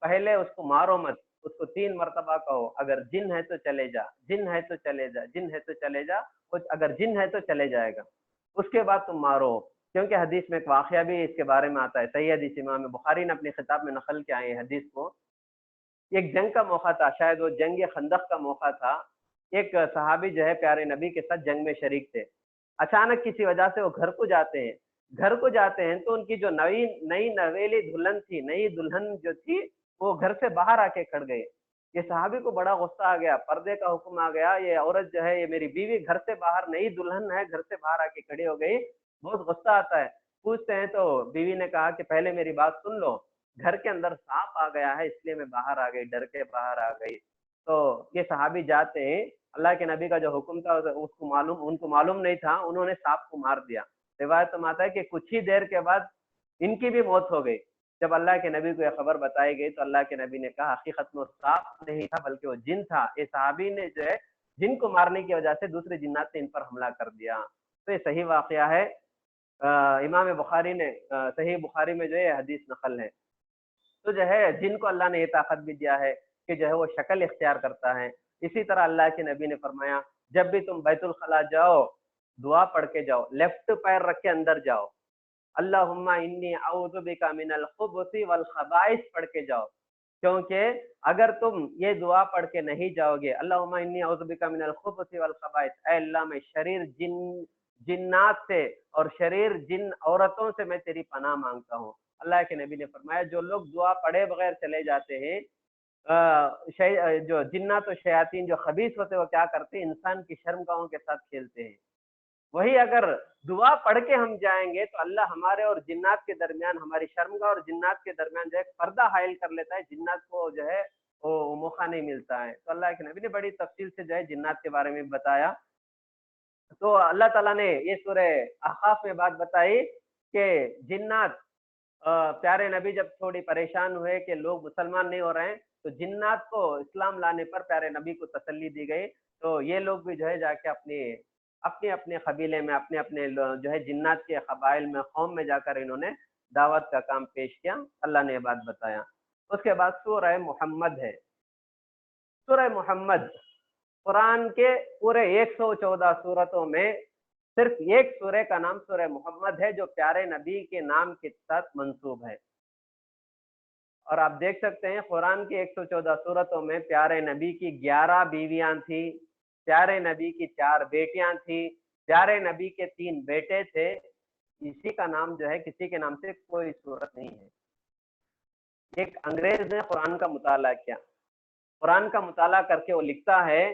پہلے اس کو مارو مت, اس کو 3 مرتبہ کہو اگر جن ہے تو چلے جا, جن ہے تو چلے جا, جن ہے تو چلے جا, اگر جن ہے تو چلے جائے گا. اس کے بعد تم مارو, کیونکہ حدیث میں ایک واقعہ بھی اس کے بارے میں آتا ہے. صحیح حدیث امام بخاری نے اپنی خطاب میں نقل کیا ہے حدیث کو. ایک جنگ کا موقع تھا, شاید وہ جنگ خندق کا موقع تھا. ایک صحابی جو ہے پیارے نبی کے ساتھ جنگ میں شریک تھے. اچانک کسی وجہ سے وہ گھر کو جاتے ہیں, گھر کو جاتے ہیں تو ان کی جو نئی نویلی دلہن تھی, نئی دلہن جو تھی وہ گھر سے باہر آ کے کھڑ گئے. یہ صحابی کو بڑا غصہ آ گیا, پردے کا حکم آ گیا, یہ عورت جو ہے یہ میری بیوی گھر سے باہر, نئی دلہن ہے, گھر سے باہر آ کے کھڑی ہو گئی. بہت غصہ آتا ہے. پوچھتے ہیں تو بیوی نے کہا کہ پہلے میری بات سن لو, گھر کے اندر سانپ آ گیا ہے اس لیے میں باہر آ گئی, ڈر کے باہر آ گئی. تو یہ صحابی جاتے ہیں, اللہ کے نبی کا جو حکم تھا اس کو ان کو معلوم نہیں تھا, انہوں نے سانپ کو مار دیا. روایت میں آتا ہے کہ کچھ ہی دیر کے بعد ان کی بھی موت ہو گئی. جب اللہ کے نبی کو یہ خبر بتائی گئی تو اللہ کے نبی نے کہا حقیقت میں وہ سانپ نہیں تھا بلکہ وہ جن تھا. یہ صحابی نے جو ہے جن کو مارنے کی وجہ سے دوسرے جنات نے ان پر حملہ کر دیا. تو یہ صحیح واقعہ ہے, امام بخاری نے صحیح بخاری میں جو ہے حدیث نقل ہے. تو جو ہے جن کو اللہ نے یہ طاقت بھی دیا ہے کہ جو ہے وہ شکل اختیار کرتا ہے. اسی طرح اللہ کے نبی نے فرمایا جب بھی تم بیت الخلاء جاؤ دعا پڑھ کے جاؤ, لیفٹ پیر رکھ کے اندر جاؤ, اللہم انی اعوذ بک من الخبث والخبائث پڑھ کے جاؤ. کیونکہ اگر تم یہ دعا پڑھ کے نہیں جاؤ گے, اللہم انی اعوذ بک من الخبث والخبائث, اے اللہ میں شریر جنات سے اور شریر جن عورتوں سے میں تیری پناہ مانگتا ہوں. اللہ کے نبی نے فرمایا جو لوگ دعا پڑھے بغیر چلے جاتے ہیں, جو جنات و شیاطین جو خبیث ہوتے ہیں وہ کیا کرتے ہیں, انسان کی شرمگاہوں کے ساتھ کھیلتے ہیں. وہی اگر دعا پڑھ کے ہم جائیں گے تو اللہ ہمارے اور جنات کے درمیان, ہماری شرمگاہ اور جنات کے درمیان جو ہے پردہ حائل کر لیتا ہے, جنات کو جو ہے وہ موقع نہیں ملتا ہے. تو اللہ کے نبی نے بڑی تفصیل سے جو ہے جنات کے بارے میں بتایا. تو اللہ تعالیٰ نے یہ سورہ احقاف میں بات بتائی کہ جنات, پیارے نبی جب تھوڑی پریشان ہوئے کہ لوگ مسلمان نہیں ہو رہے ہیں تو جنات کو اسلام لانے پر پیارے نبی کو تسلی دی گئی. تو یہ لوگ بھی جو ہے جا کے اپنے قبیلے میں اپنے اپنے جو ہے جنات کے قبائل میں, قوم میں جا کر انہوں نے دعوت کا کام پیش کیا. اللہ نے یہ بات بتایا. اس کے بعد سورہ محمد ہے. سورہ محمد قرآن کے پورے 114 سورتوں میں صرف ایک سورہ کا نام سورہ محمد ہے جو پیارے نبی کے نام کے ساتھ منسوب ہے. اور آپ دیکھ سکتے ہیں قرآن کی 114 سورتوں میں پیارے نبی کی 11 بیویاں تھیں, پیارے نبی کی 4 بیٹیاں تھیں, پیارے نبی کے 3 بیٹے تھے. کسی کا نام جو ہے کسی کے نام سے کوئی صورت نہیں ہے. ایک انگریز نے قرآن کا مطالعہ کیا, قرآن کا مطالعہ کر کے وہ لکھتا ہے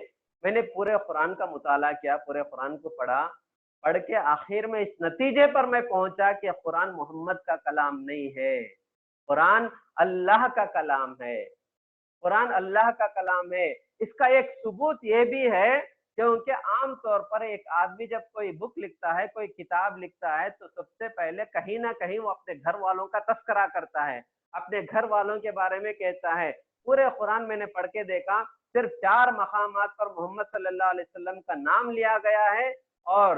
میں نے پورے قرآن کا مطالعہ کیا, پورے قرآن کو پڑھ کے آخر میں اس نتیجے پر میں پہنچا کہ قرآن محمد کا کلام نہیں ہے, قرآن اللہ کا کلام ہے, قرآن اللہ کا کلام ہے. اس کا ایک ثبوت یہ بھی ہے کیونکہ عام طور پر ایک آدمی جب کوئی بک لکھتا ہے, کوئی کتاب لکھتا ہے تو سب سے پہلے کہیں نہ کہیں وہ اپنے گھر والوں کا تذکرہ کرتا ہے, اپنے گھر والوں کے بارے میں کہتا ہے. پورے قرآن میں نے پڑھ کے دیکھا صرف 4 مقامات پر محمد صلی اللہ علیہ وسلم کا نام لیا گیا ہے, اور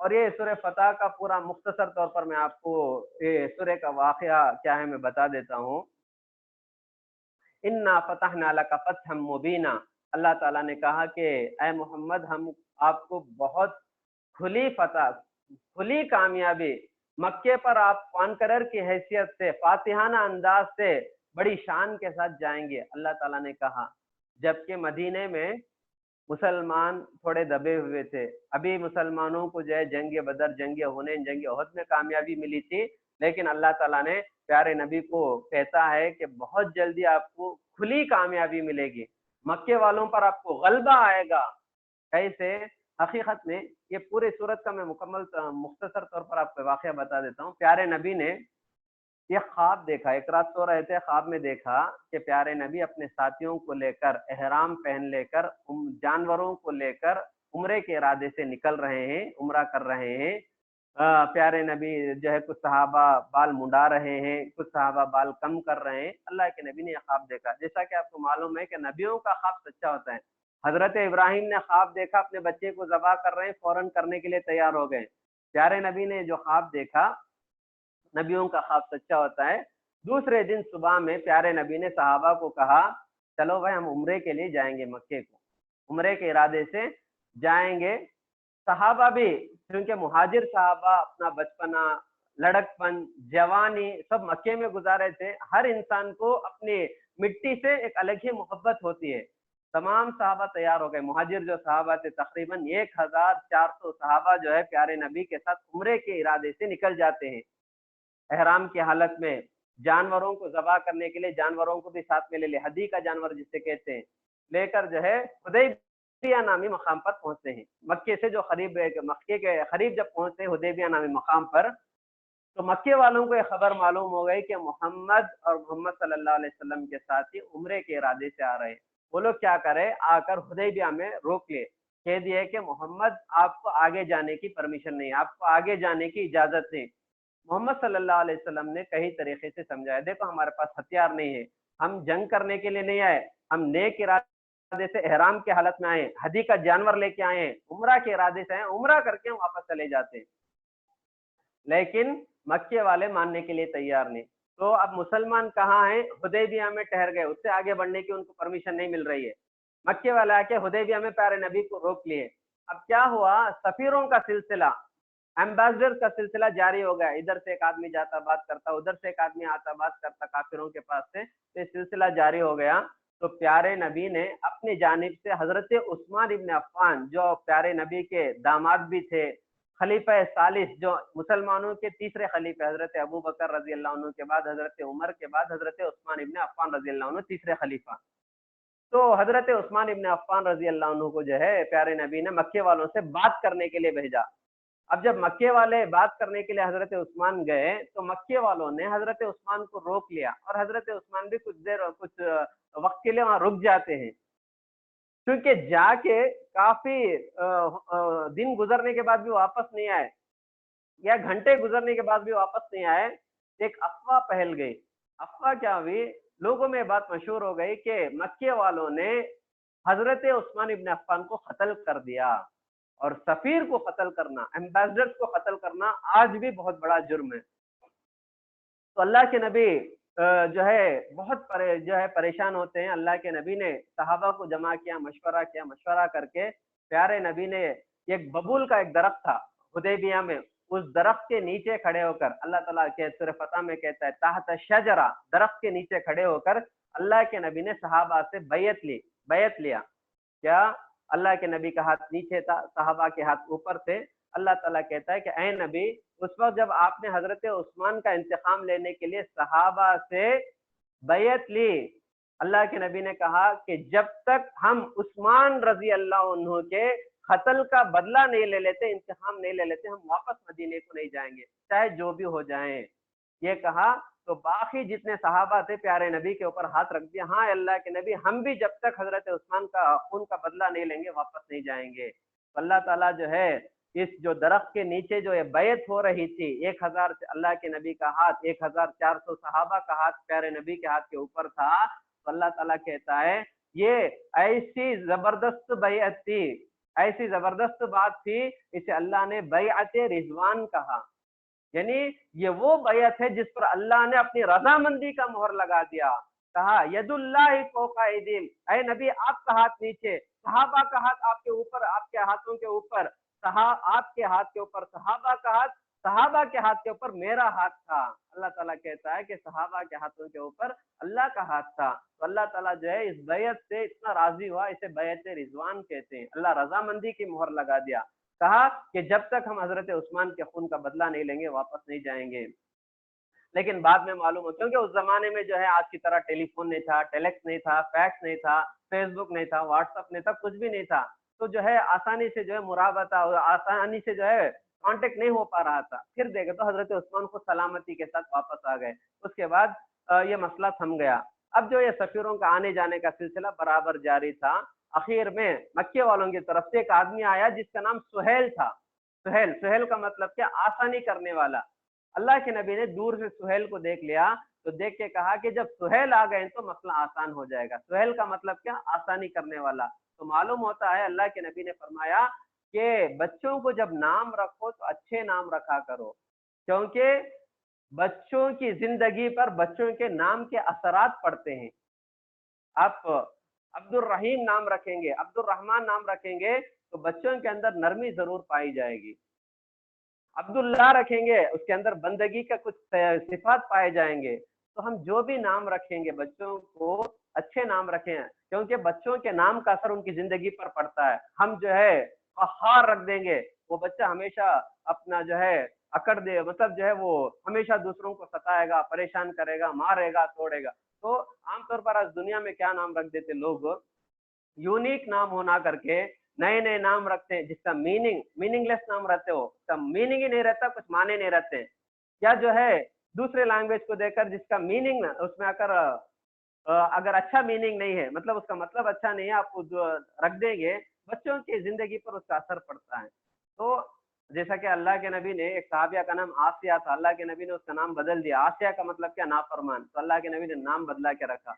اور یہ سورہ فتح کا پورا مختصر طور پر میں آپ کو یہ سورہ کا واقعہ کیا ہے میں بتا دیتا ہوں۔ انا فتحنا لک فتحا مبینا، اللہ تعالیٰ نے کہا کہ اے محمد ہم آپ کو بہت کھلی فتح، کھلی کامیابی، مکے پر آپ کانکرر کی حیثیت سے فاتحانہ انداز سے بڑی شان کے ساتھ جائیں گے، اللہ تعالیٰ نے کہا۔ جبکہ مدینے میں مسلمان تھوڑے دبے ہوئے تھے، ابھی مسلمانوں کو جو ہے جنگ بدر، جنگ حنین، جنگ احد میں کامیابی ملی تھی، لیکن اللہ تعالیٰ نے پیارے نبی کو کہتا ہے کہ بہت جلدی آپ کو کھلی کامیابی ملے گی، مکے والوں پر آپ کو غلبہ آئے گا۔ کیسے؟ حقیقت میں یہ پورے صورت کا میں مکمل مختصر طور پر آپ کو واقعہ بتا دیتا ہوں۔ پیارے نبی نے یہ خواب دیکھا، ایک رات سو رہے تھے، خواب میں دیکھا کہ پیارے نبی اپنے ساتھیوں کو لے کر، احرام پہن لے کر، جانوروں کو لے کر عمرے کے ارادے سے نکل رہے ہیں، عمرہ کر رہے ہیں۔ پیارے نبی جو ہے کچھ صحابہ بال منڈا رہے ہیں، کچھ صحابہ بال کم کر رہے ہیں۔ اللہ کے نبی نے یہ خواب دیکھا۔ جیسا کہ آپ کو معلوم ہے کہ نبیوں کا خواب سچا ہوتا ہے۔ حضرت ابراہیم نے خواب دیکھا، اپنے بچے کو ذبح کر رہے ہیں، فوراً کرنے کے لیے تیار ہو گئے۔ پیارے نبی نے جو خواب دیکھا، نبیوں کا خواب سچا ہوتا ہے۔ دوسرے دن صبح میں پیارے نبی نے صحابہ کو کہا چلو بھائی ہم عمرے کے لیے جائیں گے، مکے کو عمرے کے ارادے سے جائیں گے۔ صحابہ بھی کیونکہ مہاجر صحابہ اپنا بچپنا، لڑکپن، جوانی سب مکے میں گزارے تھے، ہر انسان کو اپنی مٹی سے ایک الگ ہی محبت ہوتی ہے۔ تمام صحابہ تیار ہو گئے، مہاجر جو صحابہ تھے تقریباً 1400 صحابہ جو ہے پیارے نبی کے ساتھ عمرے کے ارادے سے نکل جاتے ہیں، احرام کی حالت میں۔ جانوروں کو ذبح کرنے کے لیے جانوروں کو بھی ساتھ میں لے لے، ہدی کا جانور جسے کہتے ہیں، لے کر جو ہے حدیبیہ نامی مقام پر پہنچتے ہیں۔ مکے سے جو قریب، مکے کے قریب جب پہنچتے ہیں حدیبیہ نامی مقام پر، تو مکے والوں کو یہ خبر معلوم ہو گئی کہ محمد اور محمد صلی اللہ علیہ وسلم کے ساتھی عمرے کے ارادے سے آ رہے ہیں۔ وہ لوگ کیا کرے، آ کر حدیبیہ میں روک لے، کہہ دیے کہ محمد آپ کو آگے جانے کی پرمیشن نہیں، آپ کو آگے جانے کی اجازت نہیں۔ محمد صلی اللہ علیہ وسلم نے کئی طریقے سے سمجھایا، دیکھو ہمارے پاس ہتھیار نہیں ہے، ہم جنگ کرنے کے لیے نہیں آئے، ہم نیک ارادے سے احرام کے حالت میں آئے، ہدی کا جانور لے کے آئے ہیں، عمرہ کے ارادے سے آئے، عمرہ کر کے ہم واپس چلے جاتے ہیں۔ لیکن مکے والے ماننے کے لیے تیار نہیں۔ تو اب مسلمان کہاں ہیں؟ حدیبیہ میں ٹھہر گئے، اس سے آگے بڑھنے کی ان کو پرمیشن نہیں مل رہی ہے۔ مکے والے آ کے حدیبیہ میں پیارے نبی کو روک لیے۔ اب کیا ہوا، سفیروں کا سلسلہ، ایمبیسڈر کا سلسلہ جاری ہو گیا، ادھر سے ایک آدمی جاتا بات کرتا، ادھر سے ایک آدمی آتا بات کرتا کافروں کے پاس سے، یہ سلسلہ جاری ہو گیا۔ تو پیارے نبی نے اپنی جانب سے حضرت عثمان ابن عفان جو پیارے نبی کے داماد بھی تھے، خلیفہ ثالث جو مسلمانوں کے تیسرے خلیفہ، حضرت ابو بکر رضی اللہ عنہ کے بعد، حضرت عمر کے بعد حضرت عثمان ابن عفان رضی اللہ عنہ تیسرے خلیفہ، تو حضرت عثمان ابن عفان رضی اللہ عنہ کو جو ہے پیارے نبی نے مکے والوں سے بات کرنے کے لیے بھیجا۔ اب جب مکے والے بات کرنے کے لیے حضرت عثمان گئے تو مکے والوں نے حضرت عثمان کو روک لیا، اور حضرت عثمان بھی کچھ وقت کے لیے وہاں رک جاتے ہیں، کیونکہ جا کے کافی دن گزرنے کے بعد بھی واپس نہیں آئے، یا گھنٹے گزرنے کے بعد بھی واپس نہیں آئے۔ ایک افواہ پھیل گئی۔ افواہ کیا ہوئی، لوگوں میں بات مشہور ہو گئی کہ مکے والوں نے حضرت عثمان ابن عفان کو قتل کر دیا، اور سفیر کو قتل کرنا، ایمبیسڈر کو قتل کرنا آج بھی بہت بڑا جرم ہے۔ تو اللہ کے نبی جو ہے بہت پریشان ہوتے ہیں۔ اللہ کے نبی نے صحابہ کو جمع کیا، مشورہ کر کے پیارے نبی نے ایک ببول کا ایک درخت تھا حدیبیہ میں، اس درخت کے نیچے کھڑے ہو کر، اللہ تعالیٰ کے سورہ فتح میں کہتا ہے تحت شجرہ، درخت کے نیچے کھڑے ہو کر اللہ کے نبی نے صحابہ سے بیعت لیا۔ کیا؟ اللہ کے نبی کا ہاتھ نیچے تھا، صحابہ کے ہاتھ اوپر تھے۔ اللہ تعالیٰ کہتا ہے کہ اے نبی، اس وقت جب آپ نے حضرت عثمان کا انتقام لینے کے لیے صحابہ سے بیعت لی، اللہ کے نبی نے کہا کہ جب تک ہم عثمان رضی اللہ عنہ کے قتل کا بدلہ نہیں لے لیتے، انتقام نہیں لے لیتے، ہم واپس مدینے کو نہیں جائیں گے، چاہے جو بھی ہو جائیں۔ یہ کہا تو باقی جتنے صحابہ تھے پیارے نبی کے اوپر ہاتھ رکھ دیا، ہاں اللہ کے نبی، ہم بھی جب تک حضرت عثمان کا خون کا بدلہ نہیں لیں گے واپس نہیں جائیں گے۔ تو اللہ تعالیٰ جو ہے اس جو درخت کے نیچے جو بیعت ہو رہی تھی، 1000 اللہ کے نبی کا ہاتھ، 1400 صحابہ کا ہاتھ پیارے نبی کے ہاتھ کے اوپر تھا، تو اللہ تعالیٰ کہتا ہے یہ ایسی زبردست بیعت تھی، ایسی زبردست بات تھی، اسے اللہ نے بیعت رضوان کہا، یعنی یہ وہ بیعت ہے جس پر اللہ نے اپنی رضامندی کا مہر لگا دیا. کہا ید اللہ فوق ایدیہم، اے نبی آپ کا ہاتھ نیچے، صحابہ کا ہاتھ آپ کے اوپر، آپ کے ہاتھوں کے اوپر، آپ کے ہاتھ کے اوپر صحابہ کا ہاتھ، صحابہ کے ہاتھ کے اوپر میرا ہاتھ تھا. اللہ تعالیٰ کہتا ہے کہ صحابہ کے ہاتھوں کے اوپر اللہ کا ہاتھ تھا. تو اللہ تعالیٰ جو ہے اس بیعت سے اتنا راضی ہوا، اسے بیعت رضوان کہتے ہیں. اللہ رضامندی کی مہر لگا دیا. کہا کہ جب تک ہم حضرت عثمان کے خون کا بدلہ نہیں لیں گے واپس نہیں جائیں گے. لیکن بعد میں معلوم ہو، کیونکہ اس زمانے میں جو ہے آج کی طرح ٹیلی فون نہیں تھا، ٹیلیکس نہیں تھا، فیکس نہیں تھا، فیس بک نہیں تھا، واٹس ایپ نہیں تھا، کچھ بھی نہیں تھا. تو جو ہے آسانی سے جو ہے مرابطہ، آسانی سے جو ہے کانٹیکٹ نہیں ہو پا رہا تھا. پھر دیکھے تو حضرت عثمان کو سلامتی کے ساتھ واپس آ گئے. اس کے بعد یہ مسئلہ تھم گیا. اب جو یہ سفیروں کا آنے جانے کا سلسلہ برابر جاری تھا. اخیر میں مکے والوں کی طرف سے ایک آدمی آیا جس کا نام سہیل تھا. سہیل کا مطلب کیا؟ آسانی کرنے والا. اللہ کے نبی نے دور سے سہیل کو دیکھ لیا تو دیکھ کے کہا کہ جب سہیل آ گئے تو مسئلہ آسان ہو جائے گا. سہیل کا مطلب کیا؟ آسانی کرنے والا. تو معلوم ہوتا ہے اللہ کے نبی نے فرمایا کہ بچوں کو جب نام رکھو تو اچھے نام رکھا کرو، کیونکہ بچوں کی زندگی پر بچوں کے نام کے اثرات پڑتے ہیں. آپ عبد الرحیم نام رکھیں گے، عبد الرحمان نام رکھیں گے تو بچوں کے اندر نرمی ضرور پائی جائے گی. عبداللہ رکھیں گے، اس کے اندر بندگی کا کچھ صفات پائے جائیں گے. تو ہم جو بھی نام رکھیں گے بچوں کو اچھے نام رکھیں، کیونکہ بچوں کے نام کا اثر ان کی زندگی پر پڑتا ہے. ہم جو ہے قہار رکھ دیں گے، وہ بچہ ہمیشہ اپنا جو ہے اکڑ دے، مطلب جو ہے وہ ہمیشہ دوسروں کو ستائے گا، پریشان کرے گا، مارے گا، توڑے گا. تو عام طور پر آج دنیا میں کیا نام رکھ دیتے لوگ؟ یونیک نام ہونا کر کے نئے نئے نام رکھتے ہیں جس کا میننگ لیس نام رہتے ہو، اس کا میننگ ہی نہیں رہتا، کچھ معنی نہیں رہتے. یا جو ہے دوسرے لینگویج کو دیکھ کر جس کا میننگ اس میں اگر اچھا میننگ نہیں ہے، مطلب اس کا مطلب اچھا نہیں ہے، آپ کو رکھ دیں گے، بچوں کی زندگی پر اس کا اثر پڑتا ہے. تو جیسا کہ اللہ کے نبی نے، ایک صحابیہ کا نام آسیہ تھا، اللہ کے نبی نے اس کا نام بدل دیا. آسیہ کا مطلب کیا؟ نافرمان. تو اللہ کے نبی نے نام بدلا کے رکھا.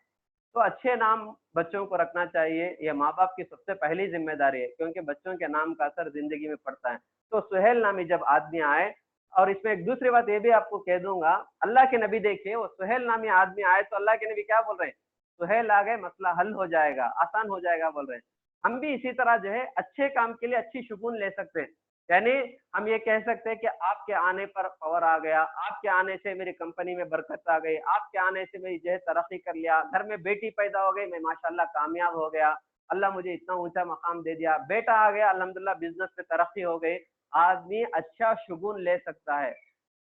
تو اچھے نام بچوں کو رکھنا چاہیے، یہ ماں باپ کی سب سے پہلی ذمہ داری ہے، کیونکہ بچوں کے نام کا اثر زندگی میں پڑتا ہے. تو سہیل نامی جب آدمی آئے، اور اس میں ایک دوسری بات یہ بھی آپ کو کہہ دوں گا، اللہ کے نبی دیکھیے وہ سہیل نامی آدمی آئے تو اللہ کے نبی کیا بول رہے ہیں؟ سہیل آ گئے مسئلہ حل ہو جائے گا، آسان ہو جائے گا بول رہے ہیں. ہم بھی اسی طرح جو ہے اچھے کام کے لیے اچھی شگون لے سکتے ہیں. یعنی ہم یہ کہہ سکتے ہیں کہ آپ کے آنے پر پاور آ گیا، آپ کے آنے سے میری کمپنی میں برکت آ گئی، آپ کے آنے سے میری جو ہے ترقی کر لیا، گھر میں بیٹی پیدا ہو گئی، میں ماشاءاللہ کامیاب ہو گیا، اللہ مجھے اتنا اونچا مقام دے دیا، بیٹا آ گیا الحمدللہ بزنس میں ترقی ہو گئی. آدمی اچھا شگون لے سکتا ہے.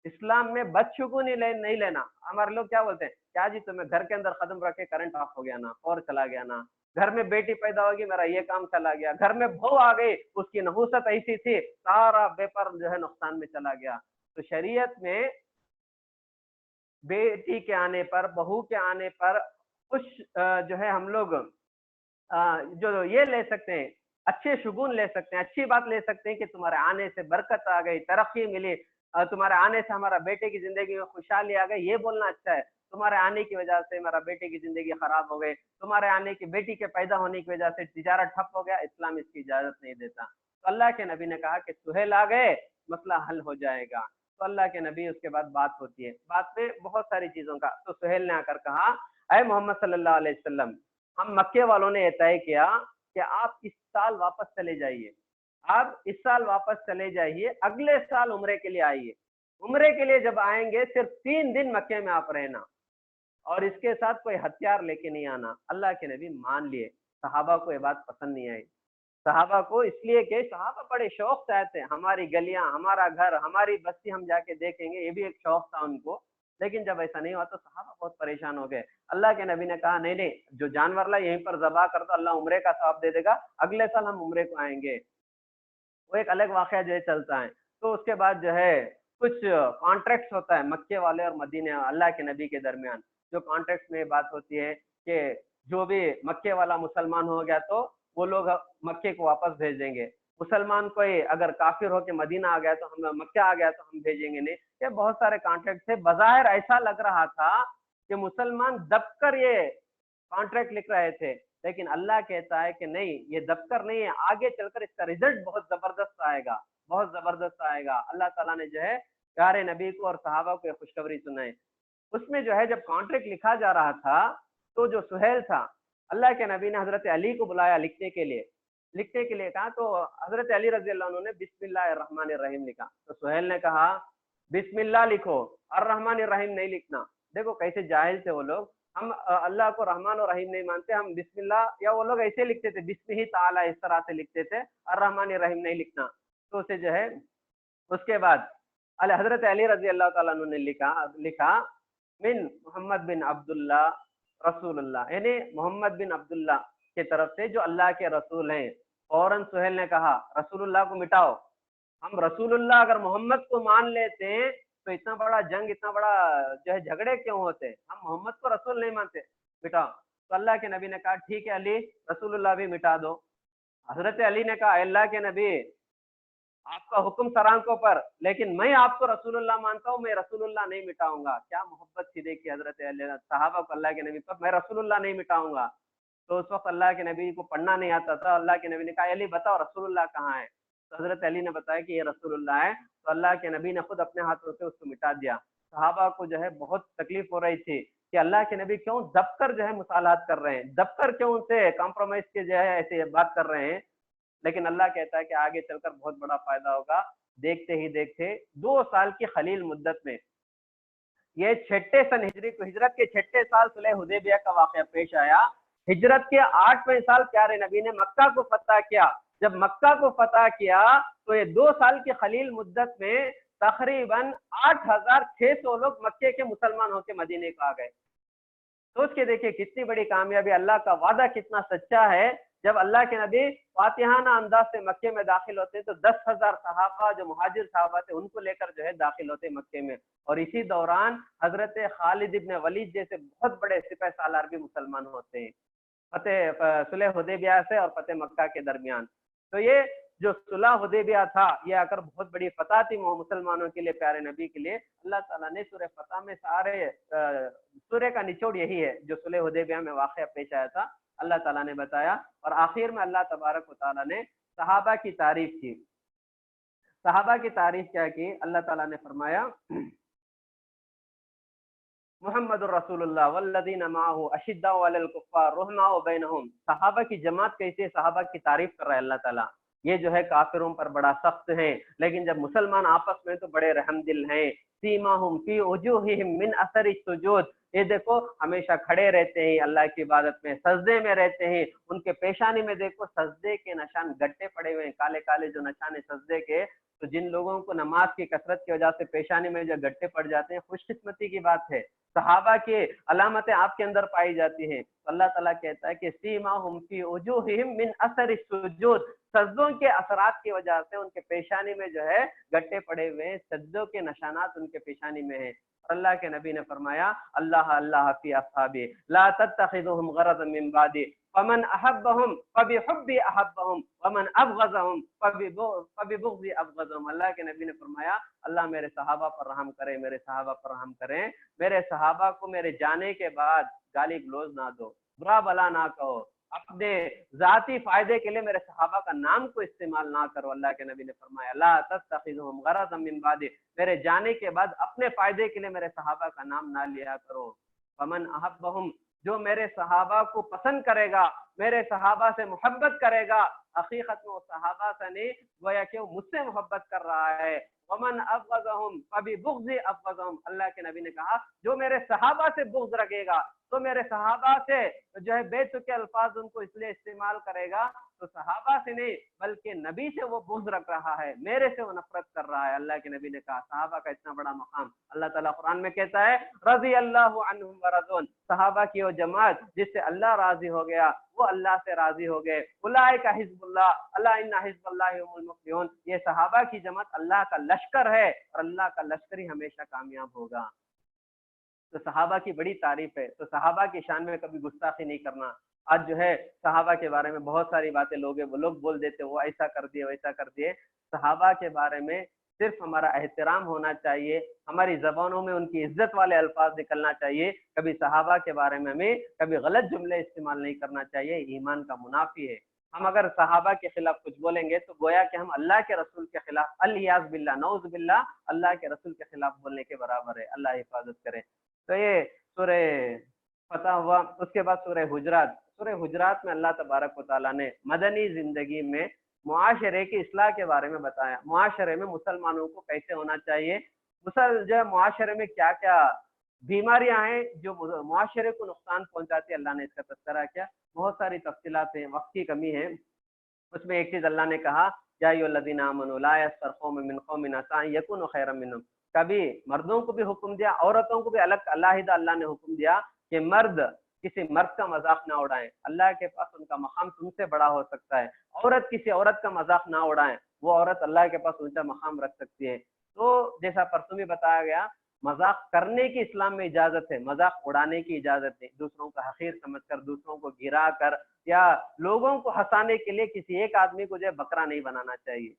اسلام میں بد شگون ہی نہیں لینا. ہمارے لوگ کیا بولتے ہیں؟ کیا جی تمہیں گھر کے اندر قدم رکھے کرنٹ آف ہو گیا نا، اور چلا گیا نا، گھر میں بیٹی پیدا ہوگی میرا یہ کام چلا گیا، گھر میں بہو آ گئی اس کی نحوست ایسی تھی سارا بیپر جو ہے نقصان میں چلا گیا. تو شریعت میں بیٹی کے آنے پر، بہو کے آنے پر کچھ جو ہے ہم لوگ جو یہ لے سکتے ہیں، اچھے شگون لے سکتے ہیں، اچھی بات لے سکتے ہیں کہ تمہارے آنے سے برکت آ گئی، ترقی ملی، تمہارے آنے سے ہمارا بیٹے کی زندگی میں خوشحالی آ گئی، یہ بولنا اچھا ہے. تمہارے آنے کی وجہ سے ہمارا بیٹے کی زندگی خراب ہو گئی، تمہارے آنے کی بیٹی کے پیدا ہونے کی وجہ سے تجارت ٹھپ ہو گیا، اسلام اس کی اجازت نہیں دیتا. تو اللہ کے نبی نے کہا کہ سہیل آ گئے مسئلہ حل ہو جائے گا. تو اللہ کے نبی اس کے بعد بات ہوتی ہے، بات میں بہت ساری چیزوں کا. تو سہیل نے آ کر کہا اے محمد صلی اللہ علیہ وسلم، ہم مکے والوں نے یہ طے کیا کہ آپ اس سال واپس چلے جائیے، آپ اس سال واپس چلے جائیے، اگلے سال عمرے کے لیے آئیے. عمرے کے لیے جب آئیں گے صرف 3 دن مکے میں آپ رہنا، اور اس کے ساتھ کوئی ہتھیار لے کے نہیں آنا. اللہ کے نبی مان لیے. صحابہ کو یہ بات پسند نہیں آئی. صحابہ کو اس لیے کہ صحابہ بڑے شوق سے آئے تھے، ہماری گلیاں، ہمارا گھر، ہماری بستی ہم جا کے دیکھیں گے، یہ بھی ایک شوق تھا ان کو. لیکن جب ایسا نہیں ہوا تو صحابہ بہت پریشان ہو گئے. اللہ کے نبی نے کہا نہیں نہیں، جو جانور لا یہیں پر ذبح کر دو، اللہ عمرے کا ثواب دے دے گا، اگلے سال ہم عمرے کو آئیں گے. وہ ایک الگ واقعہ جو ہے چلتا ہے. تو اس کے بعد جو ہے کچھ کانٹریکٹس ہوتا ہے مکے والے اور مدینے اللہ کے نبی کے درمیان. جو کانٹریکٹس میں بات ہوتی ہے کہ جو بھی مکے والا مسلمان ہو گیا تو وہ لوگ مکے کو واپس بھیج دیں گے، مسلمان کوئی اگر کافر ہو کے مدینہ آ گیا تو ہم مکہ آ گیا تو ہم بھیجیں گے نہیں. یہ بہت سارے کانٹریکٹ تھے. بظاہر ایسا لگ رہا تھا کہ مسلمان دب کر یہ کانٹریکٹ لکھ رہے تھے، لیکن اللہ کہتا ہے کہ نہیں، یہ دبکر نہیں ہے، آگے چل کر اس کا رزلٹ بہت زبردست آئے گا، بہت زبردست آئے گا۔ اللہ تعالیٰ نے جو ہے پیارے نبی کو اور صحابہ کو خوشخبری سنائی۔ اس میں جو ہے جب کانٹریکٹ لکھا جا رہا تھا تو جو سہیل تھا، اللہ کے نبی نے حضرت علی کو بلایا لکھنے کے لیے کہا، تو حضرت علی رضی اللہ عنہ نے بسم اللہ الرحمن الرحیم لکھا، تو سہیل نے کہا بسم اللہ لکھو، الرحمن الرحیم نہیں لکھنا۔ دیکھو کیسے جاہل تھے وہ لوگ، ہم اللہ کو رحمان اور رحیم نہیں مانتے، ہم بسم اللہ، یا وہ لوگ ایسے لکھتے تھے بسم ہی تعالی، اس طرح سے لکھتے تھے، الرحمن الرحیم نہیں لکھنا۔ تو اسے جو ہے اس کے بعد حضرت علی رضی اللہ تعالیٰ عنہ نے لکھا من محمد بن عبداللہ رسول اللہ، یعنی محمد بن عبداللہ کی طرف سے جو اللہ کے رسول ہیں۔ فوراً سہیل نے کہا رسول اللہ کو مٹاؤ، ہم رسول اللہ اگر محمد کو مان لیتے تو اتنا بڑا جنگ، اتنا بڑا جو ہے جھگڑے کیوں ہوتے، ہم محمد کو رسول نہیں مانتے، مٹاؤ۔ تو اللہ کے نبی نے کہا ٹھیک ہے علی، رسول اللہ بھی مٹا دو۔ حضرت علی نے کہا اللہ کے نبی، آپ کا حکم سر آنکھوں پر، لیکن میں آپ کو رسول اللہ مانتا ہوں، میں رسول اللہ نہیں مٹاؤں گا۔ کیا محبت تھی دیکھی حضرت علی صحابہ کو اللہ کے نبی پر، میں رسول اللہ نہیں مٹاؤں گا۔ تو اس وقت اللہ کے نبی کو پڑھنا نہیں آتا تھا، اللہ کے نبی نے کہا علی بتاؤ رسول اللہ کہاں ہے، تو حضرت علی نے بتایا کہ یہ رسول اللہ ہے، تو اللہ کے نبی نے خود اپنے ہاتھوں سے اس کو مٹا دیا۔ صحابہ کو جو ہے بہت تکلیف ہو رہی تھی کہ اللہ کے نبی کیوں دب کر جو ہے مصالحات کر رہے ہیں، دب کر کیوں ان سے کمپرومائز کے جو ہے ایسے بات کر رہے ہیں، لیکن اللہ کہتا ہے کہ آگے چل کر بہت بڑا فائدہ ہوگا۔ دیکھتے ہی دیکھتے 2 سال کی خلیل مدت میں، یہ 6 سن ہجری کو، ہجرت کے 6 سال صلح حدیبیہ کا واقعہ پیش آیا۔ ہجرت کے 8ویں سال پیارے نبی نے مکہ کو فتح کیا۔ جب مکہ کو فتح کیا تو یہ 2 سال کی خلیل مدت میں تقریباً 8600 لوگ مکے کے مسلمان ہو کے مدینے کو آ گئے۔ سوچ کے دیکھیے کتنی بڑی کامیابی، اللہ کا وعدہ کتنا سچا ہے۔ جب اللہ کے نبی فاتحانہ انداز سے مکے میں داخل ہوتے تو 10,000 صحابہ جو مہاجر صحابہ تھے ان کو لے کر جو ہے داخل ہوتے مکے میں، اور اسی دوران حضرت خالد ابن ولید جیسے بہت بڑے سپہ سالار بھی مسلمان ہوتے ہیں فتح صلح حدیبیہ سے اور فتح مکہ کے درمیان۔ تو یہ جو صلح حدیبیہ تھا یہ آ کر بہت بڑی فتح تھی مسلمانوں کے لیے، پیارے نبی کے لیے۔ اللہ تعالیٰ نے سورہ فتح میں سورہ کا نچوڑ یہی ہے جو صلح حدیبیہ میں واقعہ پیش آیا تھا، اللہ تعالیٰ نے بتایا، اور آخر میں اللہ تبارک و تعالیٰ نے صحابہ کی تعریف کی۔ صحابہ کی تعریف کیا کی؟ اللہ تعالیٰ نے فرمایا محمد الرسول اللہ والذین معہ اشداء علی الکفار رحماء بینہم۔ صحابہ کی جماعت کیسے؟ صحابہ کی تعریف کر رہا ہے اللہ تعالیٰ، یہ جو ہے کافروں پر بڑا سخت ہیں لیکن جب مسلمان آپس میں تو بڑے رحم دل ہیں۔ سیماہم فی وجوہہم من اثر السجود، یہ دیکھو ہمیشہ کھڑے رہتے ہیں اللہ کی عبادت میں، سجدے میں رہتے ہیں، ان کے پیشانی میں دیکھو سجدے کے نشان گٹے پڑے ہوئے ہیں، کالے کالے جو نشان ہیں سجدے کے۔ تو جن لوگوں کو نماز کی کثرت کی وجہ سے پیشانی میں جو گٹے پڑ جاتے ہیں، خوش قسمتی کی بات ہے، صحابہ کی علامتیں آپ کے اندر پائی جاتی ہیں۔ تو اللہ تعالیٰ کہتا ہے کہ سیماہم فی وجوہہم من اثر السجود، سجدوں کے اثرات کی وجہ سے ان کے پیشانی میں جو ہے گٹے پڑے ہوئے ہیں، سجدوں کے نشانات ان کے پیشانی میں ہیں۔ اور اللہ کے نبی نے فرمایا اللہ اللہ فی اصحابی لا تتخذوہم غرضا من بعدی فمن احبهم فبحبی احبهم ومن ابغضهم فببغضی ابغضهم۔ اللہ کے نبی نے فرمایا اللہ میرے صحابہ پر رحم کرے، میرے صحابہ پر رحم کریں، میرے صحابہ کو میرے جانے کے بعد گالی گلوز نہ دو، برا بلا نہ کہو، اپنے ذاتی فائدے کے لیے میرے صحابہ کا نام کو استعمال نہ کرو۔ اللہ کے نبی نے فرمایا لا تتخذوہم غرضا من بعدی، میرے جانے کے بعد اپنے فائدے کے لیے میرے صحابہ کا نام نہ لیا کرو۔ فمن احبهم، جو میرے صحابہ کو پسند کرے گا، میرے صحابہ سے محبت کرے گا، حقیقت میں وہ صحابہ سے نہیں گویا کہ وہ مجھ سے محبت کر رہا ہے۔ ومن ابغضهم فببغض ابغضهم، اللہ کے نبی نے کہا جو میرے صحابہ سے بغض رکھے گا تو میرے صحابہ سے جو ہے بے تکے الفاظ ان کو اس لیے استعمال کرے گا تو صحابہ سے نہیں بلکہ نبی سے وہ بغض رکھ رہا ہے، میرے سے وہ نفرت کر رہا ہے۔ اللہ کے نبی نے کہا صحابہ کا اتنا بڑا مقام، اللہ تعالیٰ قرآن میں کہتا ہے رضی اللہ عنہم ورضون، صحابہ کی وہ جماعت جس سے اللہ راضی ہو گیا وہ اللہ سے راضی ہو گئے۔ اولئک حزب اللہ الا ان حزب اللہ هم المفلحون، یہ صحابہ کی جماعت اللہ کا لشکر ہے اور اللہ کا لشکر ہی ہمیشہ کامیاب ہوگا۔ تو صحابہ کی بڑی تعریف ہے، تو صحابہ کی شان میں کبھی گستاخی نہیں کرنا۔ آج جو ہے صحابہ کے بارے میں بہت ساری باتیں لوگ بول دیتے وہ ایسا کر دیے ویسا کر دیے۔ صحابہ کے بارے میں صرف ہمارا احترام ہونا چاہیے، ہماری زبانوں میں ان کی عزت والے الفاظ نکلنا چاہیے، کبھی صحابہ کے بارے میں ہمیں کبھی غلط جملے استعمال نہیں کرنا چاہیے، ایمان کا منافی ہے۔ ہم اگر صحابہ کے خلاف کچھ بولیں گے تو گویا کہ ہم اللہ کے رسول کے خلاف، الیاذ باللہ، نعوذ باللہ، اللہ کے رسول کے خلاف بولنے کے برابر ہے، اللہ حفاظت کرے۔ تو یہ سورہ فتح ہوا، اس کے بعد سورہ حجرات۔ سورہ حجرات میں اللہ تبارک و تعالیٰ نے مدنی زندگی میں معاشرے کی اصلاح کے بارے میں بتایا، معاشرے میں مسلمانوں کو کیسے ہونا چاہیے، جو معاشرے میں کیا کیا بیماریاں ہیں جو معاشرے کو نقصان پہنچاتی ہے، اللہ نے اس کا تذکرہ کیا۔ بہت ساری تفصیلات ہیں، وقت کی کمی ہے، اس میں ایک چیز اللہ نے کہا، یا ایھا الذین آمنوا لا یسخر قوم من قوم عسى ان یکونوا خیرا منهم۔ کبھی مردوں کو بھی حکم دیا، عورتوں کو بھی الگ علیحدہ اللہ نے حکم دیا کہ مرد کسی مرد کا مذاق نہ اڑائیں، اللہ کے پاس ان کا مقام تم سے بڑا ہو سکتا ہے۔ عورت کسی عورت کا مذاق نہ اڑائیں، وہ عورت اللہ کے پاس اونچا مقام رکھ سکتی ہے۔ تو جیسا پرسوں بھی بتایا گیا، مذاق کرنے کی اسلام میں اجازت ہے، مذاق اڑانے کی اجازت ہے، دوسروں کا حقیر سمجھ کر، دوسروں کو گرا کر، یا لوگوں کو ہنسانے کے لیے کسی ایک آدمی کو جو ہے بکرا نہیں بنانا چاہیے۔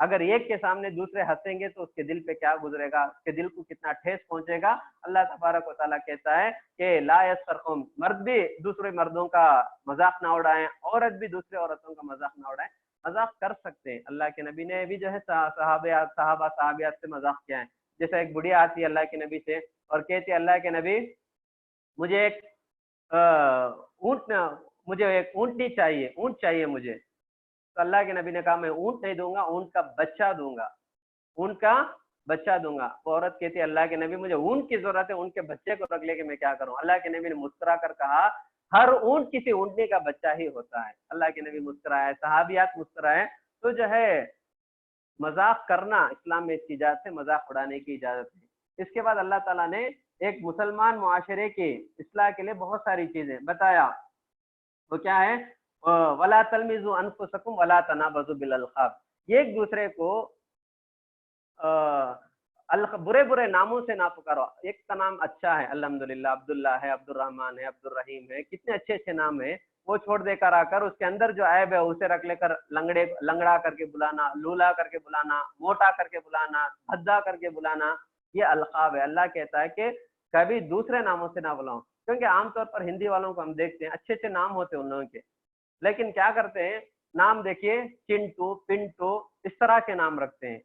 اگر ایک کے سامنے دوسرے ہنسیں گے تو اس کے دل پہ کیا گزرے گا، اس کے دل کو کتنا ٹھیس پہنچے گا۔ اللہ تبارک و تعالیٰ کہتا ہے کہ لا یسخر قوم، مرد بھی دوسرے مردوں کا مذاق نہ اڑائیں، عورت بھی دوسرے عورتوں کا مذاق نہ اڑائیں۔ مذاق کر سکتے ہیں، اللہ کے نبی نے بھی جو ہے صحابہ صحابیات سے مذاق کیا ہے۔ جیسا ایک بڑھیا آتی ہے اللہ کے نبی سے اور کہتی ہے، اللہ کے نبی مجھے ایک اونٹنی چاہیے، اونٹ چاہیے مجھے۔ تو اللہ کے نبی نے کہا، میں اونٹ نہیں دوں گا، اونٹ کا بچہ دوں گا، اونٹ کا بچہ دوں گا۔ وہ عورت کہتی ہے، اللہ کے نبی مجھے اونٹ کی ضرورت ہے، اونٹ کے بچے کو رکھ لے کے میں کیا کروں۔ اللہ کے نبی نے مسکرا کر کہا، ہر اونٹ کسی اونٹنی کا بچہ ہی ہوتا ہے۔ اللہ کے نبی مسکرائے، صحابیات مسکرائے۔ تو جو ہے مذاق کرنا اسلام میں اس کی اجازت ہے، مذاق اڑانے کی اجازت ہے۔ اس کے بعد اللہ تعالیٰ نے ایک مسلمان معاشرے کی اصلاح کے لیے بہت ساری چیزیں بتایا، وہ کیا ہے، وَلَا تَلْمِزُوا أَنفُسَكُمْ وَلَا تَنَابَزُوا بِالْأَلْقَابِ، یہ ایک دوسرے کو برے برے ناموں سے نہ پکارو۔ ایک کا نام اچھا ہے، الحمدللہ، عبداللہ ہے، عبد الرحمن ہے، عبد الرحیم ہے، کتنے اچھے اچھے نام ہیں، وہ چھوڑ دے کر آ کر اس کے اندر جو عیب ہے اسے رکھ لے کر لنگڑا کر کے بلانا، لولا کر کے بلانا، موٹا کر کے بلانا، بھدا کر کے بلانا، یہ القاب ہے۔ اللہ کہتا ہے کہ کبھی دوسرے ناموں سے نہ بلاؤ، کیونکہ عام طور پر ہندی والوں کو ہم دیکھتے ہیں اچھے اچھے نام ہوتے ہیں ان لوگوں کے، لیکن کیا کرتے ہیں، نام دیکھیے چنٹو، پنٹو، اس طرح کے نام رکھتے ہیں۔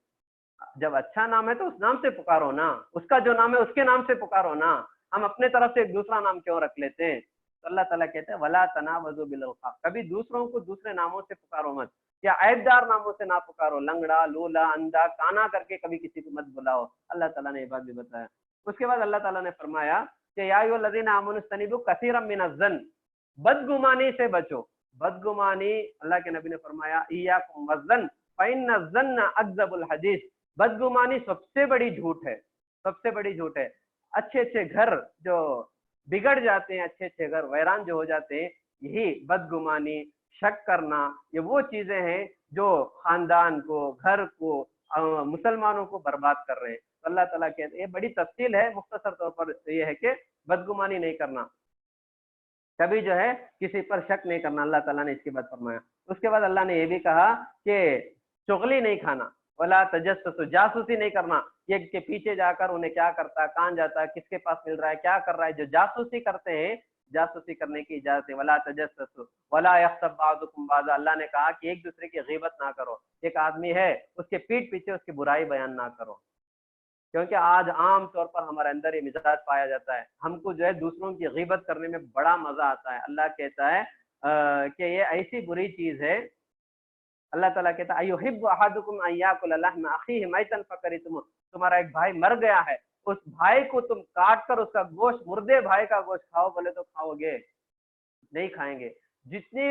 جب اچھا نام ہے تو اس نام سے پکارو نا، اس کا جو نام ہے اس کے نام سے پکارو نا، ہم اپنے طرف سے ایک دوسرا نام کیوں رکھ لیتے ہیں۔ تو اللہ تعالیٰ کہتے ہیں ولا تنابزوا بالالقاب، کبھی دوسروں کو دوسرے ناموں سے پکارو مت، یا عیب دار ناموں سے نہ پکارو، لنگڑا، لولا، اندھا، کانا کر کے کبھی کسی کو مت بلاؤ۔ اللہ تعالیٰ نے یہ بات بھی بتایا۔ اس کے بعد اللہ تعالیٰ نے فرمایا کہ یا ایھا الذین آمنوا اجتنبوا کثیرا من الظن، بدگمانی سے بچو۔ بدگمانی، اللہ کے نبی نے فرمایا ایاکم والظن فإن الظن اکذب الحدیث، بدگمانی سب سے بڑی جھوٹ ہے، سب سے بڑی جھوٹ ہے۔ اچھے اچھے گھر جو بگڑ جاتے ہیں، اچھے اچھے گھر ویران جو ہو جاتے ہیں، یہی بدگمانی، شک کرنا، یہ وہ چیزیں ہیں جو خاندان کو، گھر کو، مسلمانوں کو برباد کر رہے ہیں۔ تو اللہ تعالیٰ کہتے ہیں، یہ بڑی تفصیل ہے، مختصر طور پر یہ ہے کہ بدگمانی نہیں کرنا، کبھی جو ہے کسی پر شک نہیں کرنا، اللہ تعالیٰ نے اس کے بعد فرمایا۔ اس کے بعد اللہ نے یہ بھی کہا کہ چغلی نہیں کھانا، ولا تجسسوا، جاسوسی نہیں کرنا، یہ کہ پیچھے جا کر انہیں کیا کرتا ہے، کہاں جاتا ہے، کس کے پاس مل رہا ہے، کیا کر رہا ہے، جو جاسوسی کرتے ہیں، جاسوسی کرنے کی اجازت ہے۔ ولا تجسسوا ولا یغتب بعضکم بعضا، اللہ نے کہا کہ ایک دوسرے کی غیبت نہ کرو، ایک آدمی ہے اس کے پیٹھ پیچھے اس کی برائی بیان نہ کرو، کیونکہ آج عام طور پر ہمارے اندر یہ مزاج پایا جاتا ہے، ہم کو جو ہے دوسروں کی غیبت کرنے میں بڑا مزہ آتا ہے۔ اللہ کہتا ہے کہ یہ ایسی بری چیز ہے، اللہ تعالیٰ کہتا ہے ایحب احدکم ان یاکل لحم اخیہ میتا فکرہتموہ، تمہارا ایک بھائی مر گیا ہے، اس بھائی کو تم کاٹ کر اس کا گوشت، مردے بھائی کا گوشت کھاؤ، بولے تو کھاؤ گے؟ نہیں کھائیں گے۔ جتنی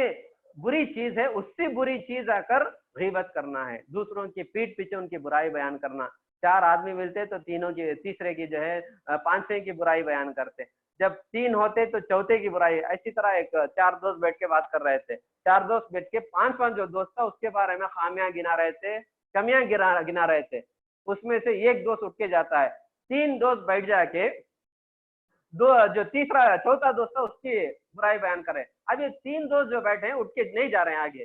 بری چیز ہے اس سے بری چیز آ کر غیبت کرنا ہے، دوسروں کی پیٹھ پیچھے ان کی برائی بیان کرنا۔ چار آدمی ملتے تو تینوں کی، تیسرے کی جو ہے پانچویں کی برائی بیان کرتے، جب تین ہوتے تو چوتھے کی برائی۔ اسی طرح ایک چار دوست بیٹھ کے بات کر رہے تھے، چار دوست بیٹھ کے پانچواں جو دوست تھا اس کے بارے میں خامیاں گنا رہے تھے، کمیاں گنا رہے تھے، اس میں سے ایک دوست اٹھ کے جاتا ہے، تین دوست بیٹھ جا کے جو تیسرا چوتھا دوست تھا اس کی برائی بیان کرے۔ اب یہ تین دوست جو بیٹھے ہیں اٹھ کے نہیں جا رہے ہیں آگے،